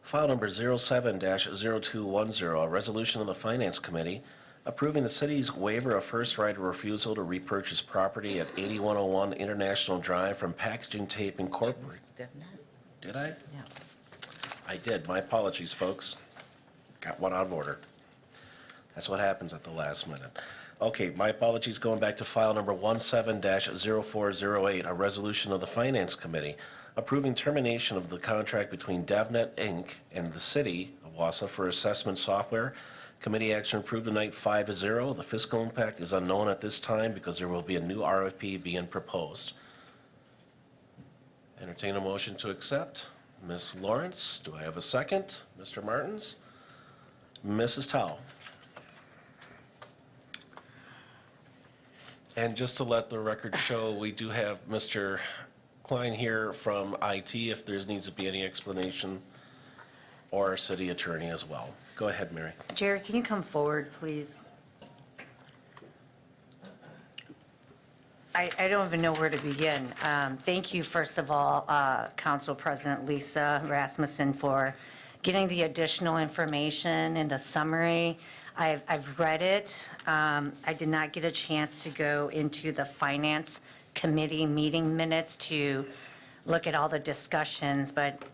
File number 07-0210, a resolution of the Finance Committee approving the city's waiver of first right of refusal to repurchase property at 8101 International Drive from Packaging Tape Incorporated. Did I? Yeah. I did. My apologies, folks. Got one out of order. That's what happens at the last minute. Okay, my apologies. Going back to file number 17-0408, a resolution of the Finance Committee approving termination of the contract between DevNet, Inc. and the City of Wausau for assessment software. Committee action approved tonight 5-0. The fiscal impact is unknown at this time because there will be a new RFP being proposed. Entertain a motion to accept. Ms. Lawrence, do I have a second? Mr. Martins? Mrs. Tao? And just to let the record show, we do have Mr. Klein here from IT if there needs to be any explanation, or our city attorney as well. Go ahead, Mary. Jerry, can you come forward, please? I don't even know where to begin. Thank you, first of all, Council President Lisa Rasmussen, for getting the additional information in the summary. I've read it. I did not get a chance to go into the Finance Committee meeting minutes to look at all the discussions, but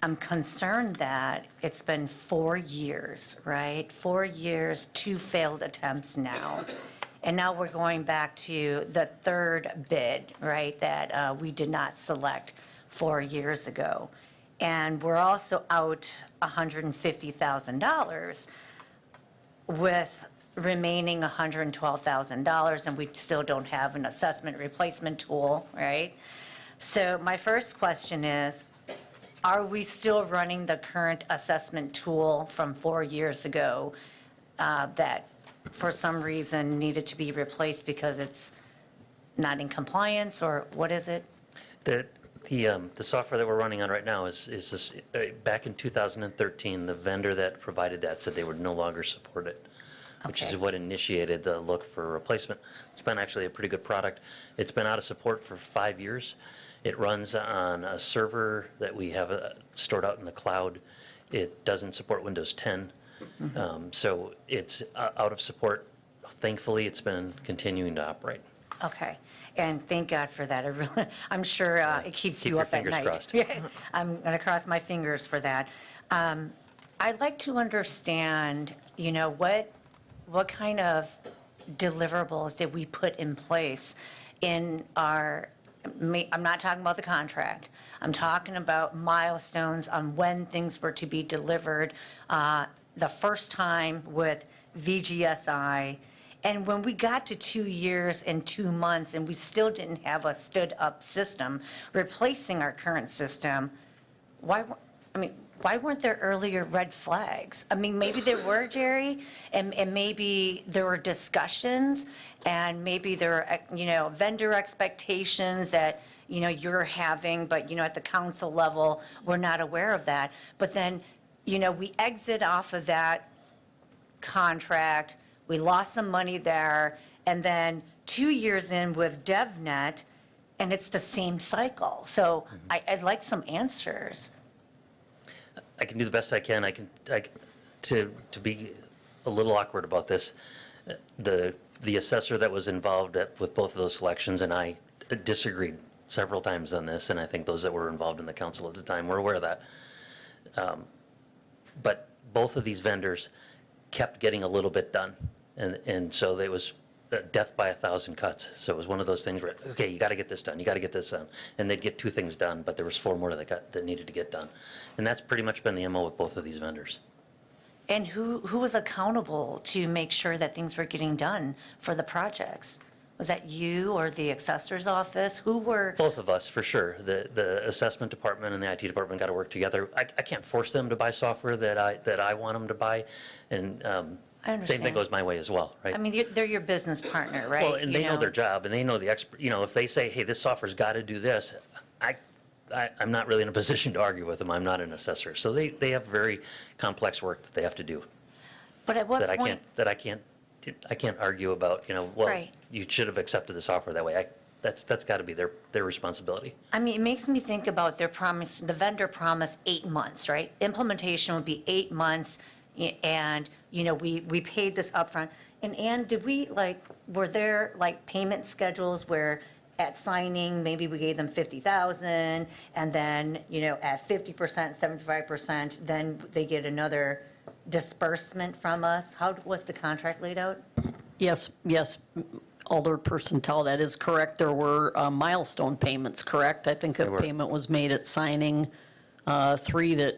I'm concerned that it's been 4 years, right? 4 years, 2 failed attempts now. And now we're going back to the third bid, right, that we did not select 4 years ago. And we're also out $150,000 with remaining $112,000, and we still don't have an assessment replacement tool, right? So my first question is, are we still running the current assessment tool from 4 years ago that for some reason needed to be replaced because it's not in compliance, or what is it? The software that we're running on right now is this, back in 2013, the vendor that provided that said they would no longer support it, which is Okay. what initiated the look for replacement. It's been actually a pretty good product. It's been out of support for 5 years. It runs on a server that we have stored out in the cloud. It doesn't support Windows 10. So it's out of support. Thankfully, it's been continuing to operate. Okay, and thank God for that. I'm sure it keeps Keep you your up at fingers night. crossed. I'm going to cross my fingers for that. I'd like to understand, what kind of deliverables did we put in place in our, I'm not talking about the contract. I'm talking about milestones on when things were to be delivered. The first time with VGSI, and when we got to 2 years and 2 months and we still didn't have a stood-up system replacing our current system, why weren't there earlier red flags? I mean, maybe there were, Jerry, and maybe there were discussions, and maybe there were, vendor expectations that, you're having, but, at the council level, we're not aware of that. But then, we exit off of that contract, we lost some money there, and then 2 years in with DevNet, and it's the same cycle. So I'd like some answers. I can do the best I can. To be a little awkward about this, the assessor that was involved with both of those selections and I disagreed several times on this, and I think those that were involved in the council at the time were aware of that. But both of these vendors kept getting a little bit done, and so it was death by 1,000 cuts. So it was one of those things where, okay, you got to get this done, you got to get this done. And they'd get 2 things done, but there was 4 more that needed to get done. And that's pretty much been the MO with both of these vendors. And who was accountable to make sure that things were getting done for the projects? Was that you or the assessor's office? Who were? Both of us, for sure. The assessment department and the IT department got to work together. I can't force them to buy software that I want them to buy, and I understand. same thing goes my way as well, right? I mean, they're your business partner, right? Well, and they know their job, and they know the expert, if they say, hey, this software's got to do this, I'm not really in a position to argue with them. I'm not an assessor. So they have very complex work that they have to do. But at what that point? I can't argue about, well, Right. you should have accepted the software that way. That's got to be their responsibility. I mean, it makes me think about their promise, the vendor promised 8 months, right? Implementation would be 8 months, and, we paid this upfront. And Ann, were there payment schedules where at signing, maybe we gave them 50,000, and then, at 50%, 75%, then they get another disbursement from us? How was the contract laid out? Yes, Alderperson Tell, that is correct. There were milestone payments, correct? I think a payment was made at signing, 3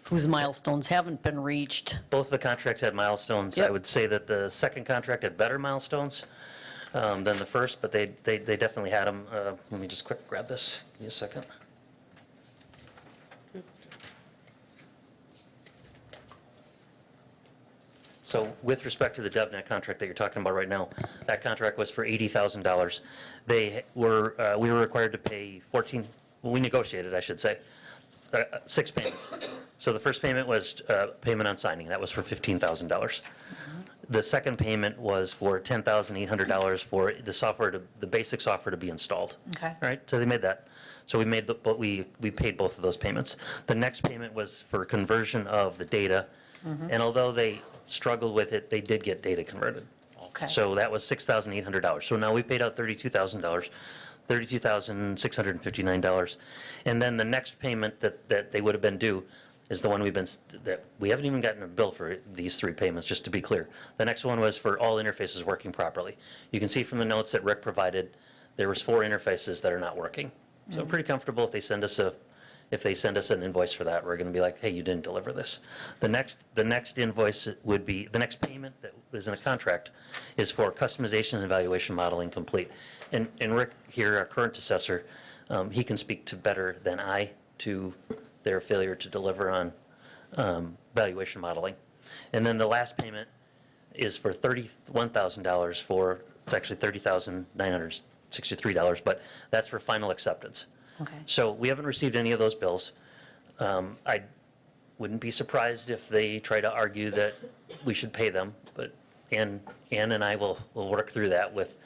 whose milestones haven't been reached. Both the contracts had milestones. Yep. I would say that the second contract had better milestones than the first, but they definitely had them. Let me just quick grab this. Give me a second. So with respect to the DevNet contract that you're talking about right now, that contract was for $80,000. We were required to pay we negotiated, I should say, 6 payments. So the first payment was payment on signing. That was for $15,000. The second payment was for $10,800 for the basic software to be installed. Okay. All right, so they made that. So we paid both of those payments. The next payment was for conversion of the data, and although they struggled with it, they did get data converted. Okay. So that was $6,800. So now we paid out $32,000, $32,659. And then the next payment that they would have been due is the one that we haven't even gotten a bill for these 3 payments, just to be clear. The next one was for all interfaces working properly. You can see from the notes that Rick provided, there was 4 interfaces that are not working. So I'm pretty comfortable if they send us an invoice for that, we're going to be like, hey, you didn't deliver this. The next invoice would be, the next payment that was in the contract is for customization and evaluation modeling complete. And Rick here, our current assessor, he can speak to better than I to their failure to deliver on valuation modeling. And then the last payment is for $31,000 it's actually $30,963, but that's for final acceptance. Okay. So we haven't received any of those bills. I wouldn't be surprised if they try to argue that we should pay them, but Ann and I will work through that with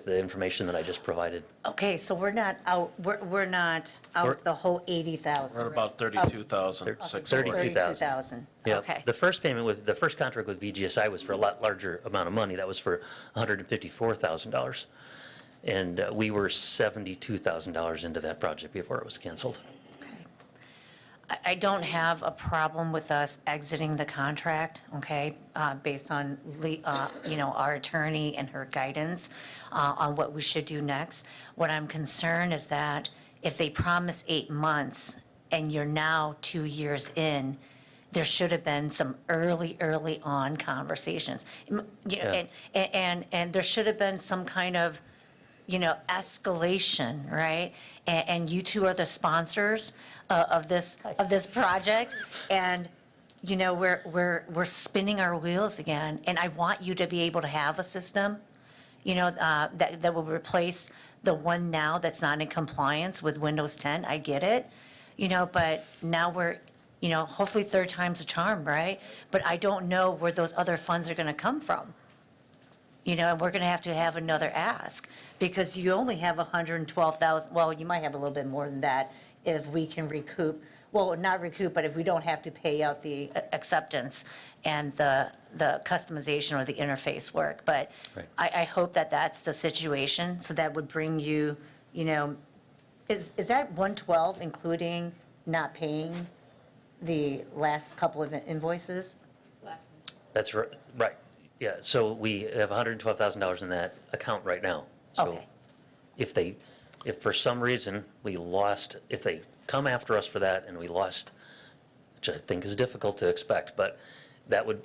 the information that I just provided. Okay, so we're not out the whole 80,000. We're at about 32,000. 32,000, Yeah. okay. The first contract with VGSI was for a lot larger amount of money. That was for $154,000. And we were $72,000 into that project before it was canceled. I don't have a problem with us exiting the contract, okay, based on, our attorney and her guidance on what we should do next. What I'm concerned is that if they promise 8 months and you're now 2 years in, there should have been some early on conversations. And there should have been some kind of, escalation, right? And you two are the sponsors of this project, and, we're spinning our wheels again, and I want you to be able to have a system, that will replace the one now that's not in compliance with Windows 10. I get it, but now we're, hopefully third time's a charm, right? But I don't know where those other funds are gonna come from. And we're gonna have to have another ask, because you only have 112,000, well, you might have a little bit more than that if we can recoup, well, not recoup, but if we don't have to pay out the acceptance and the customization or the interface work. But Right. I hope that that's the situation, so that would bring you, is that 112 including not paying the last couple of invoices? That's right, yeah, so we have $112,000 in that account right now. So Okay. if for some reason we lost, if they come after us for that and we lost, which I think is difficult to expect, but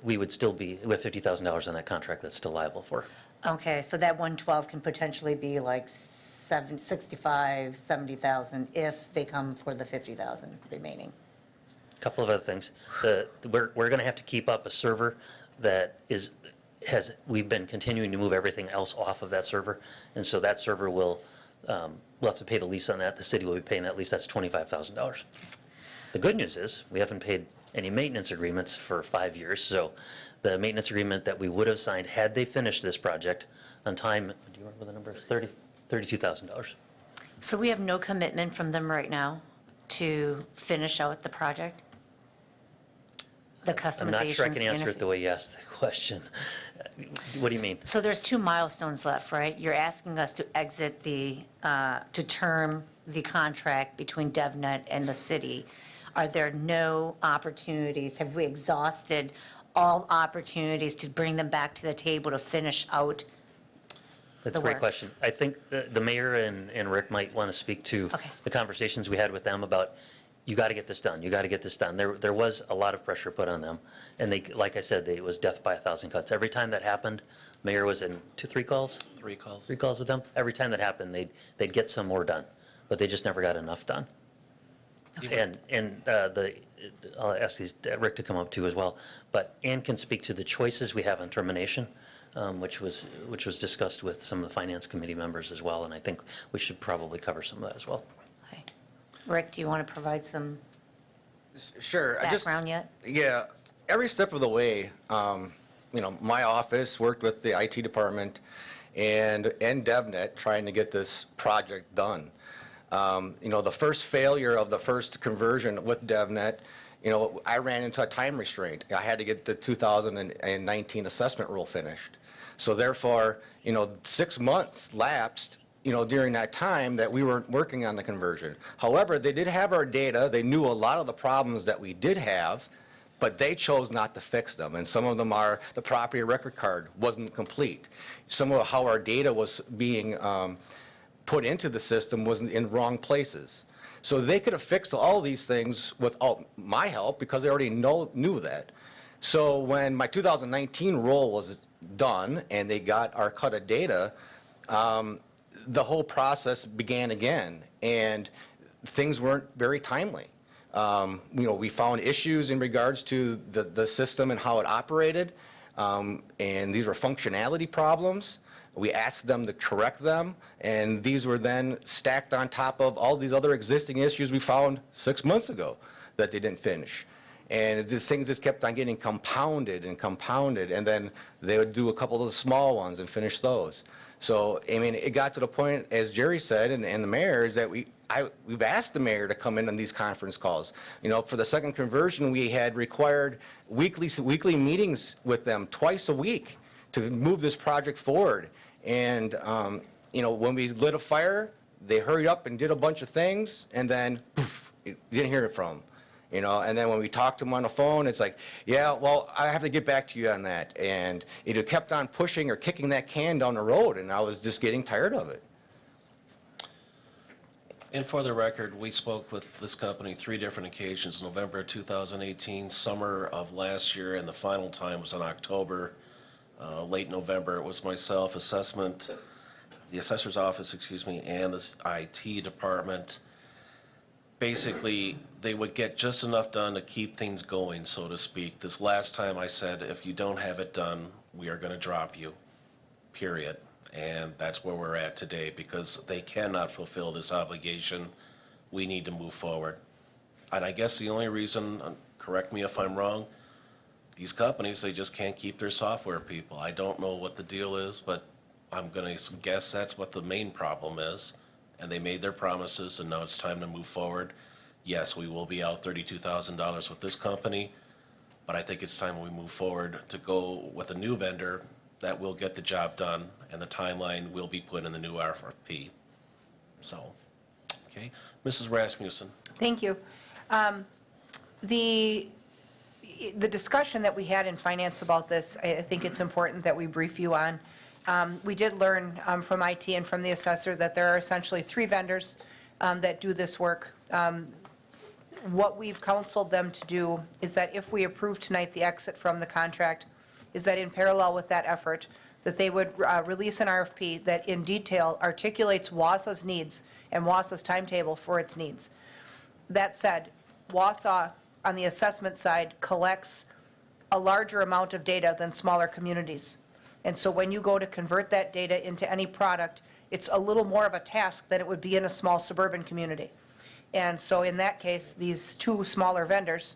we would still be, we have $50,000 in that contract that's still liable for. Okay, so that 112 can potentially be like 65, 70,000 if they come for the 50,000 remaining. Couple of other things. We're going to have to keep up a server that we've been continuing to move everything else off of that server, and so that server we'll have to pay the lease on that. The city will be paying that lease. That's $25,000. The good news is we haven't paid any maintenance agreements for 5 years, so the maintenance agreement that we would have signed had they finished this project on time, do you remember the number? It's $32,000. So we have no commitment from them right now to finish out the project? The customizations? I'm not sure I can answer it the way you asked the question. What do you mean? So there's 2 milestones left, right? You're asking us to exit to term the contract between DevNet and the city. Are there no opportunities? Have we exhausted all opportunities to bring them back to the table to finish out That's the a great work? question. I think the mayor and Rick might want to speak to Okay. the conversations we had with them about, you got to get this done, you got to get this done. There was a lot of pressure put on them, and they, like I said, it was death by 1,000 cuts. Every time that happened, mayor was in 3 calls? 3 calls. 3 calls with them. Every time that happened, they'd get some more done, but they just never got enough done. And I'll ask Rick to come up too as well, but Ann can speak to the choices we have on termination, which was discussed with some of the finance committee members as well, and I think we should probably cover some of that as well. Okay. Rick, do you want to provide some Sure. background yet? Yeah, every step of the way, my office worked with the IT department and DevNet trying to get this project done. The first failure of the first conversion with DevNet, I ran into a time restraint. I had to get the 2019 assessment rule finished. So therefore, 6 months lapsed, during that time that we weren't working on the conversion. However, they did have our data. They knew a lot of the problems that we did have, but they chose not to fix them. And some of them are the property record card wasn't complete. Some of how our data was being put into the system was in wrong places. So they could have fixed all these things without my help because they already knew that. So when my 2019 roll was done and they got our cut of data, the whole process began again, and things weren't very timely. We found issues in regards to the system and how it operated, and these were functionality problems. We asked them to correct them, and these were then stacked on top of all these other existing issues we found 6 months ago that they didn't finish. And these things just kept on getting compounded, and then they would do a couple of the small ones and finish those. So, it got to the point, as Jerry said, and the mayor, is that we've asked the mayor to come in on these conference calls. For the second conversion, we had required weekly meetings with them twice a week to move this project forward. And, when we lit a fire, they hurried up and did a bunch of things, and then, poof, you didn't hear it from them. you know, and then when we talked to them on the phone, it's like, yeah, well, I have to get back to you on that. And it kept on pushing or kicking that can down the road, and I was just getting tired of it. And for the record, we spoke with this company 3 different occasions, November of 2018, summer of last year, and the final time was in October, late November. It was myself, assessment, the assessor's office, excuse me, and the IT department. Basically, they would get just enough done to keep things going, so to speak. This last time I said, if you don't have it done, we are going to drop you, period. And that's where we're at today, because they cannot fulfill this obligation. We need to move forward. And I guess the only reason, correct me if I'm wrong, these companies, they just can't keep their software people. I don't know what the deal is, but I'm going to guess that's what the main problem is. And they made their promises, and now it's time to move forward. Yes, we will be out $32,000 with this company, but I think it's time we move forward to go with a new vendor that will get the job done, and the timeline will be put in the new RFP. So, okay. Mrs. Rasmussen. Thank you. The discussion that we had in finance about this, I think it's important that we brief you on. We did learn from IT and from the assessor that there are essentially 3 vendors that do this work. What we've counseled them to do is that if we approve tonight the exit from the contract, is that in parallel with that effort, that they would release an RFP that in detail articulates Wausau's needs and Wausau's timetable for its needs. That said, Wausau, on the assessment side, collects a larger amount of data than smaller communities. And so when you go to convert that data into any product, it's a little more of a task than it would be in a small suburban community. And so in that case, these 2 smaller vendors,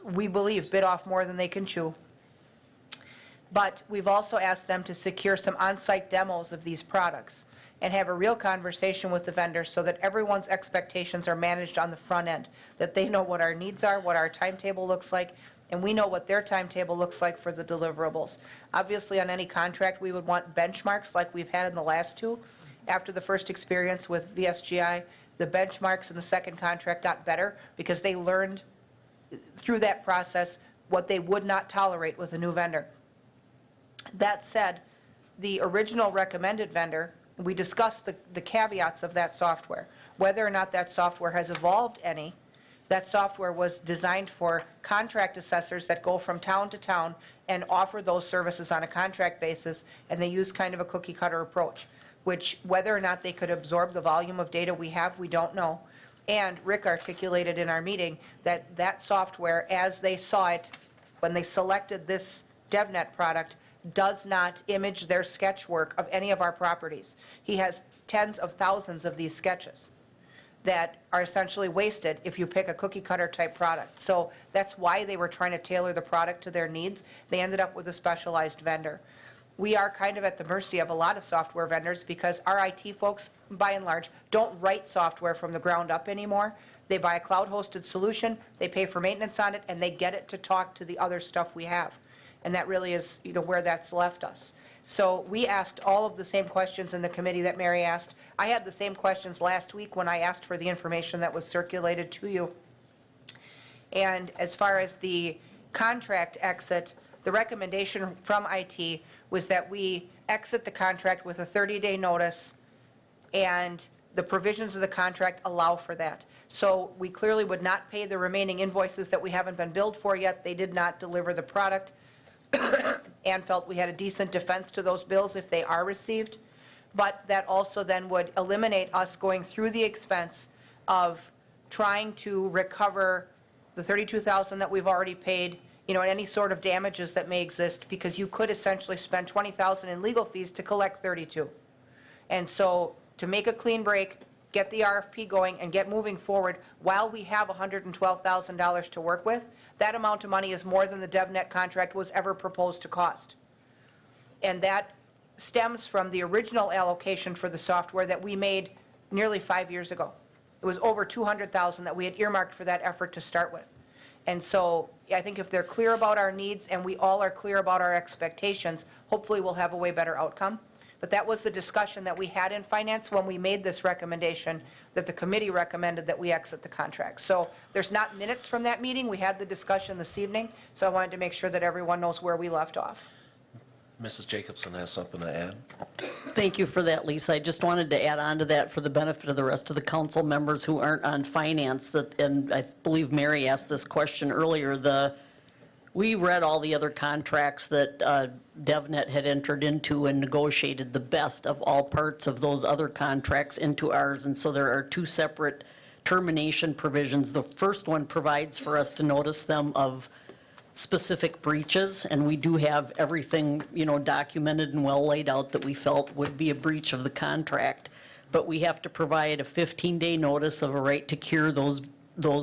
we believe, bit off more than they can chew. But we've also asked them to secure some on-site demos of these products and have a real conversation with the vendors so that everyone's expectations are managed on the front end, that they know what our needs are, what our timetable looks like, and we know what their timetable looks like for the deliverables. Obviously, on any contract, we would want benchmarks like we've had in the last 2. After the first experience with VSGI, the benchmarks in the second contract got better because they learned through that process what they would not tolerate with a new vendor. That said, the original recommended vendor, we discussed the caveats of that software, whether or not that software has evolved any. That software was designed for contract assessors that go from town to town and offer those services on a contract basis, and they use kind of a cookie cutter approach, which whether or not they could absorb the volume of data we have, we don't know. And Rick articulated in our meeting that that software, as they saw it when they selected this DevNet product, does not image their sketch work of any of our properties. He has tens of thousands of these sketches that are essentially wasted if you pick a cookie cutter type product. So that's why they were trying to tailor the product to their needs. They ended up with a specialized vendor. We are kind of at the mercy of a lot of software vendors because our IT folks, by and large, don't write software from the ground up anymore. They buy a cloud-hosted solution, they pay for maintenance on it, and they get it to talk to the other stuff we have. And that really is, where that's left us. So we asked all of the same questions in the committee that Mary asked. I had the same questions last week when I asked for the information that was circulated to you. And as far as the contract exit, the recommendation from IT was that we exit the contract with a 30-day notice, and the provisions of the contract allow for that. So we clearly would not pay the remaining invoices that we haven't been billed for yet. They did not deliver the product. And felt we had a decent defense to those bills if they are received. But that also then would eliminate us going through the expense of trying to recover the $32,000 that we've already paid, and any sort of damages that may exist, because you could essentially spend $20,000 in legal fees to collect $32,000. And so to make a clean break, get the RFP going, and get moving forward while we have $112,000 to work with, that amount of money is more than the DevNet contract was ever proposed to cost. And that stems from the original allocation for the software that we made nearly 5 years ago. It was over $200,000 that we had earmarked for that effort to start with. And so I think if they're clear about our needs and we all are clear about our expectations, hopefully we'll have a way better outcome. But that was the discussion that we had in finance when we made this recommendation, that the committee recommended that we exit the contract. So there's not minutes from that meeting. We had the discussion this evening, so I wanted to make sure that everyone knows where we left off. Mrs. Jacobson has something to add. Thank you for that, Lisa. I just wanted to add on to that for the benefit of the rest of the council members who aren't on finance, that, and I believe Mary asked this question earlier, we read all the other contracts that DevNet had entered into and negotiated the best of all parts of those other contracts into ours, and so there are two separate termination provisions. The first one provides for us to notice them of specific breaches, and we do have everything, documented and well laid out that we felt would be a breach of the contract. But we have to provide a 15-day notice of a right to cure those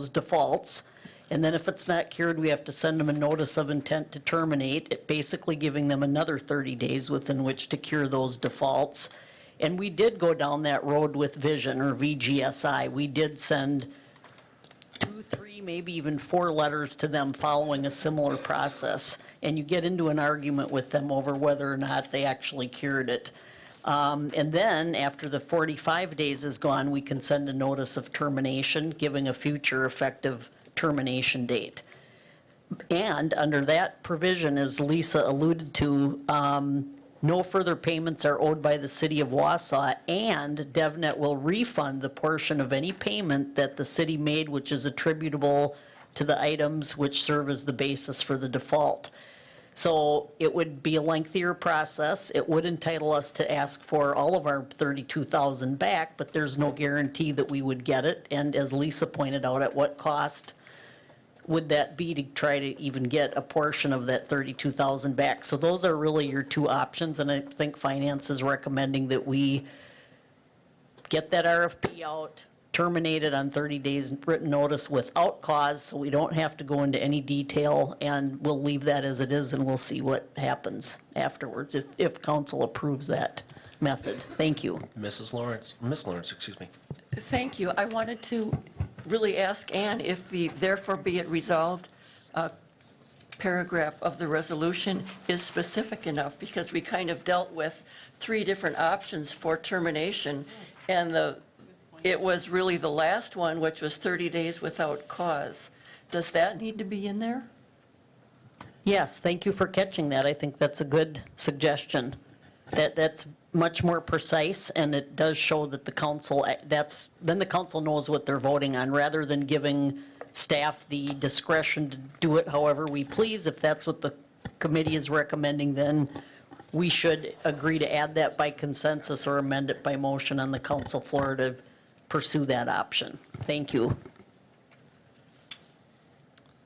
defaults. And then if it's not cured, we have to send them a notice of intent to terminate, it basically giving them another 30 days within which to cure those defaults. And we did go down that road with Vision, or VGSI. We did send 2, 3, maybe even 4 letters to them following a similar process. And you get into an argument with them over whether or not they actually cured it. And then, after the 45 days is gone, we can send a notice of termination, giving a future effective termination date. And under that provision, as Lisa alluded to, no further payments are owed by the city of Wausau, and DevNet will refund the portion of any payment that the city made which is attributable to the items which serve as the basis for the default. So it would be a lengthier process. It would entitle us to ask for all of our $32,000 back, but there's no guarantee that we would get it. And as Lisa pointed out, at what cost would that be to try to even get a portion of that $32,000 back? So those are really your two options, and I think finance is recommending that we get that RFP out, terminate it on 30 days written notice without cause, so we don't have to go into any detail, and we'll leave that as it is, and we'll see what happens afterwards, if council approves that method. Thank you. Miss Lawrence, excuse me. Thank you. I wanted to really ask Ann if the therefore be it resolved paragraph of the resolution is specific enough, because we kind of dealt with 3 different options for termination, and it was really the last one, which was 30 days without cause. Does that need to be in there? Yes, thank you for catching that. I think that's a good suggestion. That's much more precise, and it does show that the council, then the council knows what they're voting on, rather than giving staff the discretion to do it however we please. If that's what the committee is recommending, then we should agree to add that by consensus or amend it by motion on the council floor to pursue that option. Thank you.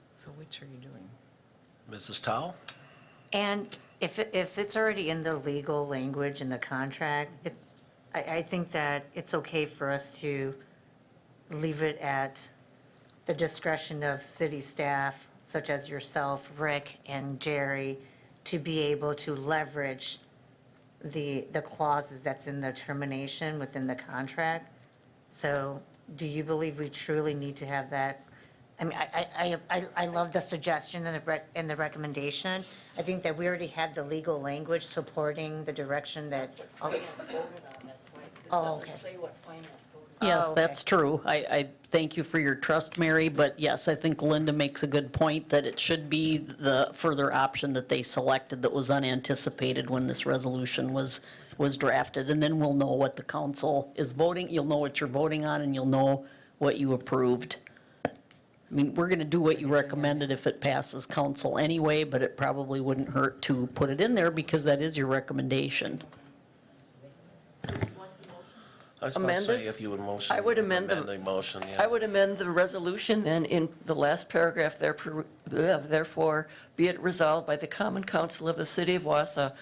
So which are you doing? Mrs. Towle? And if it's already in the legal language in the contract, I think that it's okay for us to leave it at the discretion of city staff, such as yourself, Rick, and Jerry, to be able to leverage the clauses that's in the termination within the contract. So do you believe we truly need to have that? I mean, I love the suggestion and the recommendation. I think that we already had the legal language supporting the direction that. Oh, okay. Yes, Oh, okay. that's true. I thank you for your trust, Mary, but yes, I think Linda makes a good point that it should be the further option that they selected that was unanticipated when this resolution was drafted, and then we'll know what the council is voting. You'll know what you're voting on, and you'll know what you approved. I mean, we're going to do what you recommended if it passes council anyway, but it probably wouldn't hurt to put it in there because that is your recommendation. I was going to Amend say, it? if you would motion. I would amend the motion, yeah. I would amend the resolution then in the last paragraph, therefore, be it resolved by the Common Council of the City of Wausau,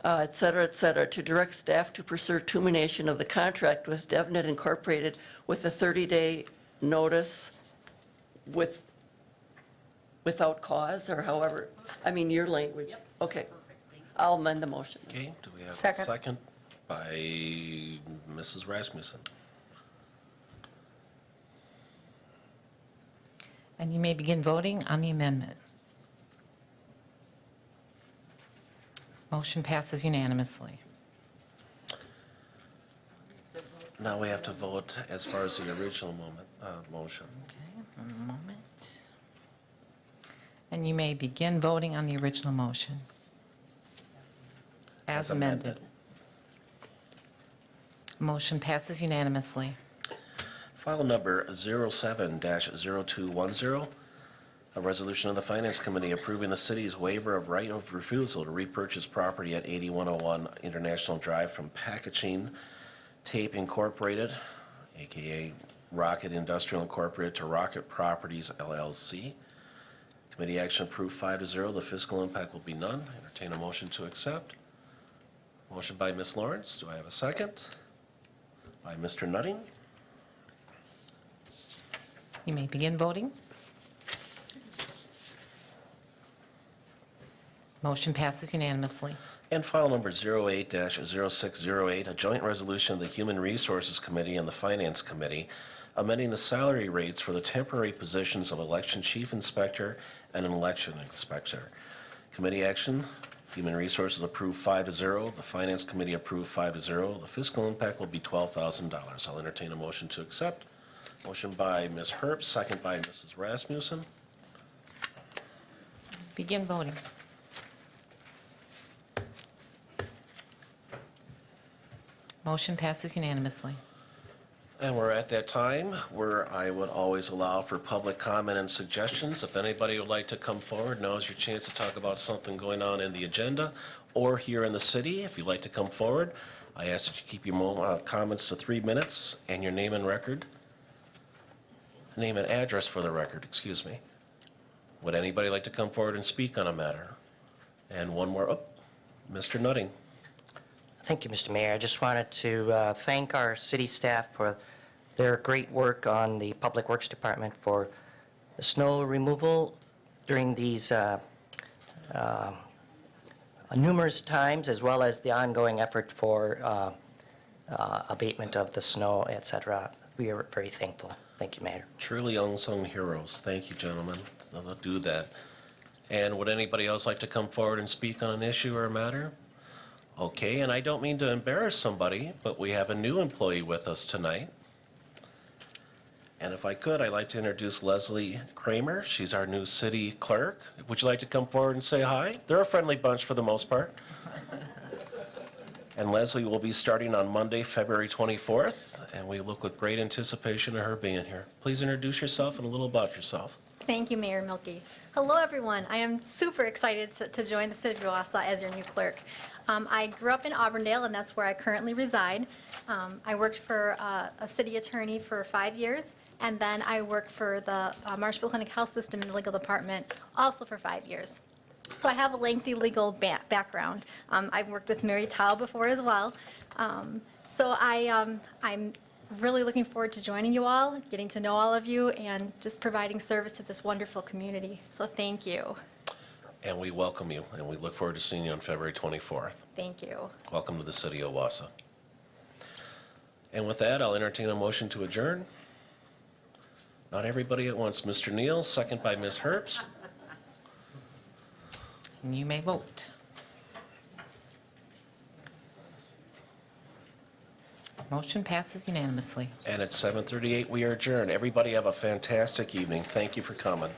et cetera, to direct staff to pursue termination of the contract with DevNet Incorporated with a 30-day notice without cause, or however, I mean, your language. Okay. I'll amend the motion. Okay, do we have a Second. second by Mrs. Rasmussen? And you may begin voting on the amendment. Motion passes unanimously. Now we have to vote as far as the original motion. Okay, one moment. And you may begin voting on the original motion. As amended. Motion passes unanimously. File number 07-0210, a resolution of the Finance Committee approving the city's waiver of right of refusal to repurchase property at 8101 International Drive from Packaging Tape Incorporated, AKA Rocket Industrial Incorporated, to Rocket Properties LLC. Committee action approved 5-0. The fiscal impact will be none. Entertain a motion to accept. Motion by Ms. Lawrence. Do I have a second? By Mr. Nutting. You may begin voting. Motion passes unanimously. And file number 08-0608, a joint resolution of the Human Resources Committee and the Finance Committee amending the salary rates for the temporary positions of election chief inspector and an election inspector. Committee action, Human Resources approved 5-0. The Finance Committee approved 5-0. The fiscal impact will be $12,000. I'll entertain a motion to accept. Motion by Ms. Herbst, second by Mrs. Rasmussen. Begin voting. Motion passes unanimously. And we're at that time where I would always allow for public comment and suggestions. If anybody would like to come forward, now is your chance to talk about something going on in the agenda or here in the city. If you'd like to come forward, I ask that you keep your comments to 3 minutes and your name and address for the record, excuse me. Would anybody like to come forward and speak on a matter? And one more, Mr. Nutting. Thank you, Mr. Mayor. I just wanted to thank our city staff for their great work on the Public Works Department for the snow removal during these numerous times, as well as the ongoing effort for abatement of the snow, et cetera. We are very thankful. Thank you, Mayor. Truly unsung heroes. Thank you, gentlemen. I'll do that. And would anybody else like to come forward and speak on an issue or a matter? Okay, and I don't mean to embarrass somebody, but we have a new employee with us tonight. And if I could, I'd like to introduce Leslie Kramer. She's our new city clerk. Would you like to come forward and say hi? They're a friendly bunch for the most part. And Leslie will be starting on Monday, February 24th, and we look with great anticipation of her being here. Please introduce yourself and a little about yourself. Thank you, Mayor Milky. Hello, everyone. I am super excited to join the City of Wausau as your new clerk. I grew up in Auburndale, and that's where I currently reside. I worked for a city attorney for 5 years, and then I worked for the Marshfield Clinic Health System in the legal department also for 5 years. So I have a lengthy legal background. I've worked with Mary Tao before as well. So I'm really looking forward to joining you all, getting to know all of you, and just providing service to this wonderful community. So thank you. And we welcome you, and we look forward to seeing you on February 24th. Thank you. Welcome to the city of Wausau. And with that, I'll entertain a motion to adjourn. Not everybody at once. Mr. Neal, second by Ms. Herbst. And you may vote. Motion passes unanimously. And at 7:38, we are adjourned. Everybody have a fantastic evening. Thank you for coming.